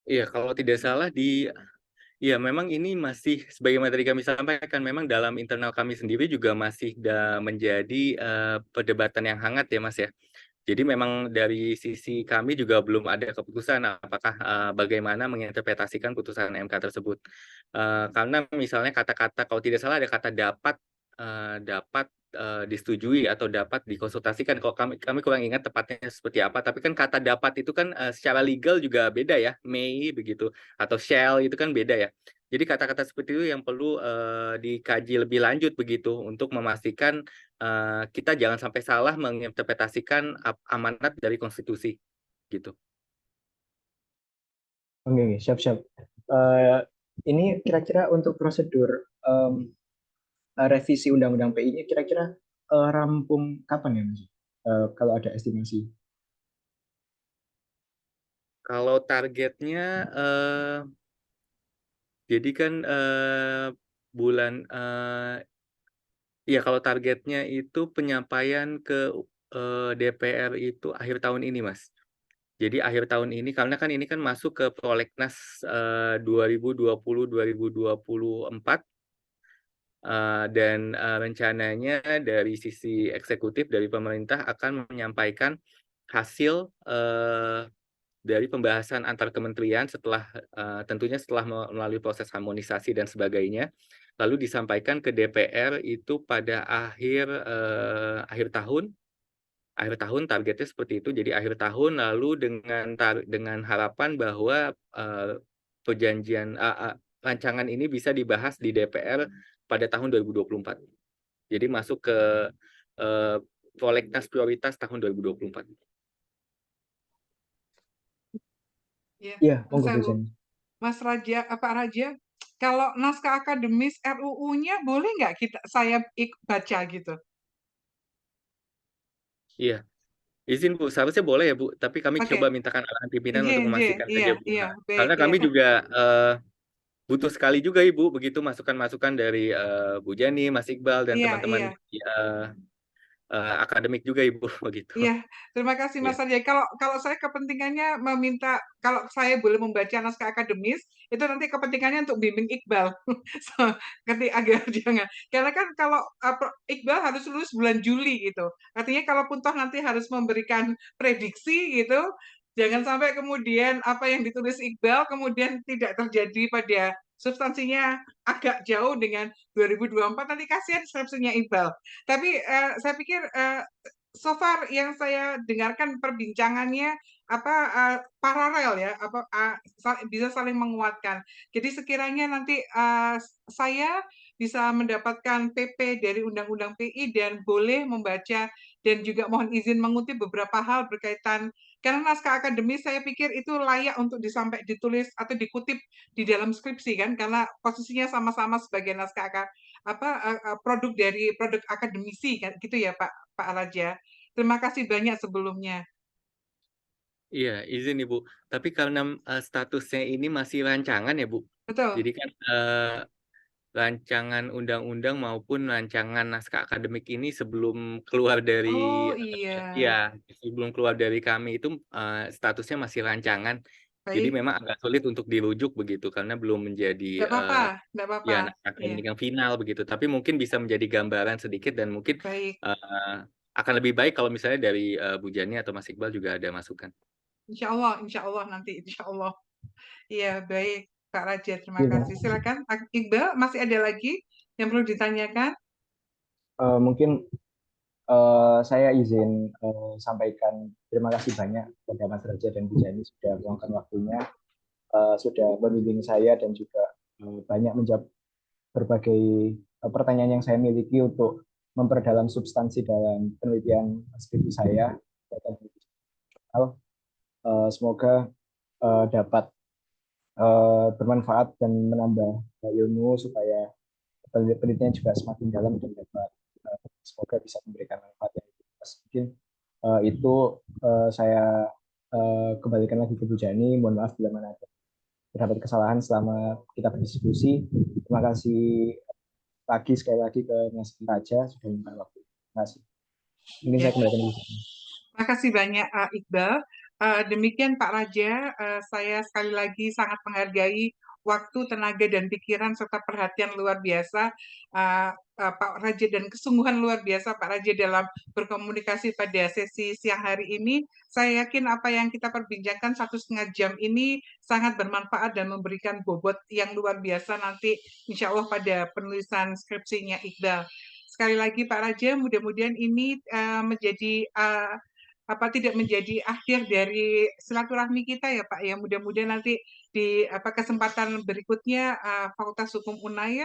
Iya, kalau tidak salah ya memang ini masih sebagaimana tadi kami sampaikan, memang dalam internal kami sendiri juga masih menjadi perdebatan yang hangat ya, Mas ya. Jadi memang dari sisi kami juga belum ada keputusan apakah bagaimana menginterpretasikan putusan MK tersebut. Karena misalnya kata-kata, kalau tidak salah ada kata dapat disetujui atau dapat dikonsultasikan. Kalau kami kurang ingat tepatnya seperti apa. Tapi kan kata dapat itu kan secara legal juga beda ya, may begitu, atau shall itu kan beda ya. Jadi kata-kata seperti itu yang perlu dikaji lebih lanjut begitu untuk memastikan kita jangan sampai salah menginterpretasikan amanat dari konstitusi gitu. Oke, siap-siap. Ini kira-kira untuk prosedur revisi Undang-Undang PI ini kira-kira rampung kapan ya, Mas? Kalau ada estimasi. Kalau targetnya jadi kan bulan ya kalau targetnya itu penyampaian ke DPR itu akhir tahun ini, Mas. Jadi akhir tahun ini karena kan ini kan masuk ke prolegnas 2020-2024. Dan rencananya dari sisi eksekutif dari pemerintah akan menyampaikan hasil dari pembahasan antar kementerian setelah tentunya setelah melalui proses harmonisasi dan sebagainya, lalu disampaikan ke DPR itu pada akhir tahun. Akhir tahun targetnya seperti itu. Jadi akhir tahun lalu dengan harapan bahwa perjanjian rancangan ini bisa dibahas di DPR pada tahun 2024. Jadi masuk ke prolegnas prioritas tahun 2024. Ya, Iya, monggo Bu Bu. Jenny. Mas Raja, Pak Raja, kalau naskah akademis RUU-nya boleh nggak saya baca gitu? Iya, izin Bu, seharusnya boleh ya Bu, tapi kami coba Oke, mintakan arahan pimpinan J, untuk J, memastikan iya, saja Bu. iya, Nah, baik karena ya. kami juga butuh sekali juga Ibu, begitu masukan-masukan dari Bu Jani, Mas Iqbal, dan Iya, teman-teman iya. di akademik juga Ibu, begitu. Iya, terima kasih Iya. Mas Arya. Kalau kalau saya kepentingannya meminta, kalau saya boleh membaca naskah akademis, itu nanti kepentingannya untuk bimbing Iqbal. So, ngerti agak jangan. Karena kan kalau Iqbal harus lulus bulan Juli gitu. Artinya kalaupun toh nanti harus memberikan prediksi gitu, jangan sampai kemudian apa yang ditulis Iqbal kemudian tidak terjadi pada substansinya agak jauh dengan 2024, nanti kasihan skripsinya Iqbal. Tapi saya pikir so far yang saya dengarkan perbincangannya paralel ya, bisa saling menguatkan. Jadi sekiranya nanti saya bisa mendapatkan PP dari Undang-Undang PI dan boleh membaca dan juga mohon izin mengutip beberapa hal berkaitan, karena naskah akademis saya pikir itu layak untuk ditulis atau dikutip di dalam skripsi kan, karena posisinya sama-sama sebagai naskah produk dari produk akademisi kan gitu ya Pak Raja. Terima kasih banyak sebelumnya. Iya, izin Ibu. Tapi karena statusnya ini masih rancangan ya Bu. Betul. Jadi kan rancangan undang-undang maupun rancangan naskah akademik ini sebelum keluar dari Oh iya, ya sebelum keluar dari kami itu statusnya masih rancangan. Jadi baik. memang agak sulit untuk dirujuk begitu karena belum menjadi Nggak apa-apa, nggak apa-apa. ya naskah Iya, akademik yang final begitu. Tapi mungkin bisa menjadi gambaran sedikit dan mungkin baik. akan lebih baik kalau misalnya dari Bu Jani atau Mas Iqbal juga ada masukan. Insya Allah nanti, insya Allah. Iya, baik, Kak Raja, terima Iya, kasih. Silakan, Iqbal, masih ada lagi yang perlu ditanyakan? mungkin saya izin sampaikan terima kasih banyak kepada Mas Raja dan Bu Jani sudah meluangkan waktunya, sudah membimbing saya dan juga banyak menjawab berbagai pertanyaan yang saya miliki untuk memperdalam substansi dalam penelitian skripsi saya. Semoga dapat bermanfaat dan menambah ilmu supaya penelitian juga semakin dalam dan dapat semoga bisa memberikan manfaat yang luas. Mungkin itu saya kembalikan lagi ke Bu Jani. Mohon maaf bila mana ada terdapat kesalahan selama kita berdiskusi. Terima kasih lagi sekali lagi ke Mas Raja sudah menyempatkan waktu. Terima kasih. Mungkin Ya, saya kembalikan ke Bu Jani. terima kasih banyak, Iqbal. Demikian Pak Raja, saya sekali lagi sangat menghargai waktu, tenaga, dan pikiran serta perhatian luar biasa Pak Raja dan kesungguhan luar biasa Pak Raja dalam berkomunikasi pada sesi siang hari ini. Saya yakin apa yang kita perbincangkan 1,5 jam ini sangat bermanfaat dan memberikan bobot yang luar biasa nanti insya Allah pada penulisan skripsinya Iqbal. Sekali lagi Pak Raja, mudah-mudahan ini menjadi tidak menjadi akhir dari silaturahmi kita ya Pak ya. Mudah-mudahan nanti di kesempatan berikutnya Fakultas Hukum UNAIR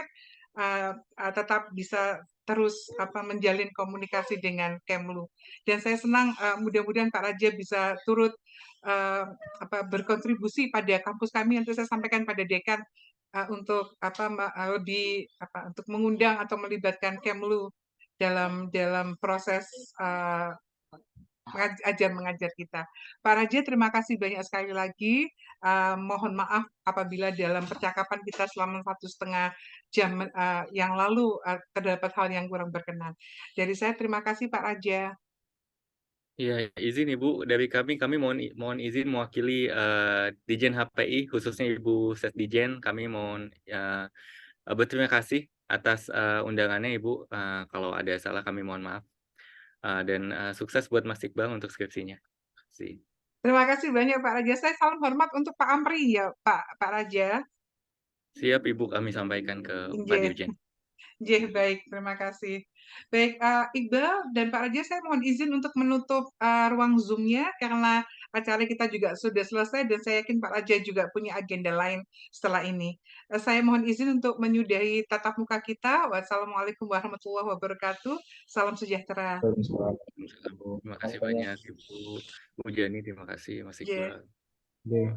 tetap bisa terus menjalin komunikasi dengan Kemlu. Dan saya senang mudah-mudahan Pak Raja bisa turut berkontribusi pada kampus kami. Nanti saya sampaikan pada dekan untuk untuk mengundang atau melibatkan Kemlu dalam proses ajar mengajar kita. Pak Raja, terima kasih banyak sekali lagi. Mohon maaf apabila dalam percakapan kita selama 1,5 jam yang lalu terdapat hal yang kurang berkenan. Dari saya terima kasih Pak Raja. Iya, izin Ibu dari kami mohon izin mewakili Dijen HPI khususnya Ibu Setdijen, kami mohon berterima kasih atas undangannya Ibu. Kalau ada salah kami mohon maaf. Dan sukses buat Mas Iqbal untuk skripsinya. Terima kasih. Terima kasih banyak Pak Raja. Saya salam hormat untuk Pak Amri ya Pak Raja. Siap Ibu kami sampaikan ke Pak Nggih. Dirjen. Baik, terima kasih. Baik, Iqbal dan Pak Raja, saya mohon izin untuk menutup ruang Zoom-nya karena acara kita juga sudah selesai dan saya yakin Pak Raja juga punya agenda lain setelah ini. Saya mohon izin untuk menyudahi tatap muka kita. Wassalamualaikum warahmatullahi wabarakatuh. Salam sejahtera. Terima kasih banyak Ibu Bu Jani, terima kasih Mas Yeah. Iqbal. Oke.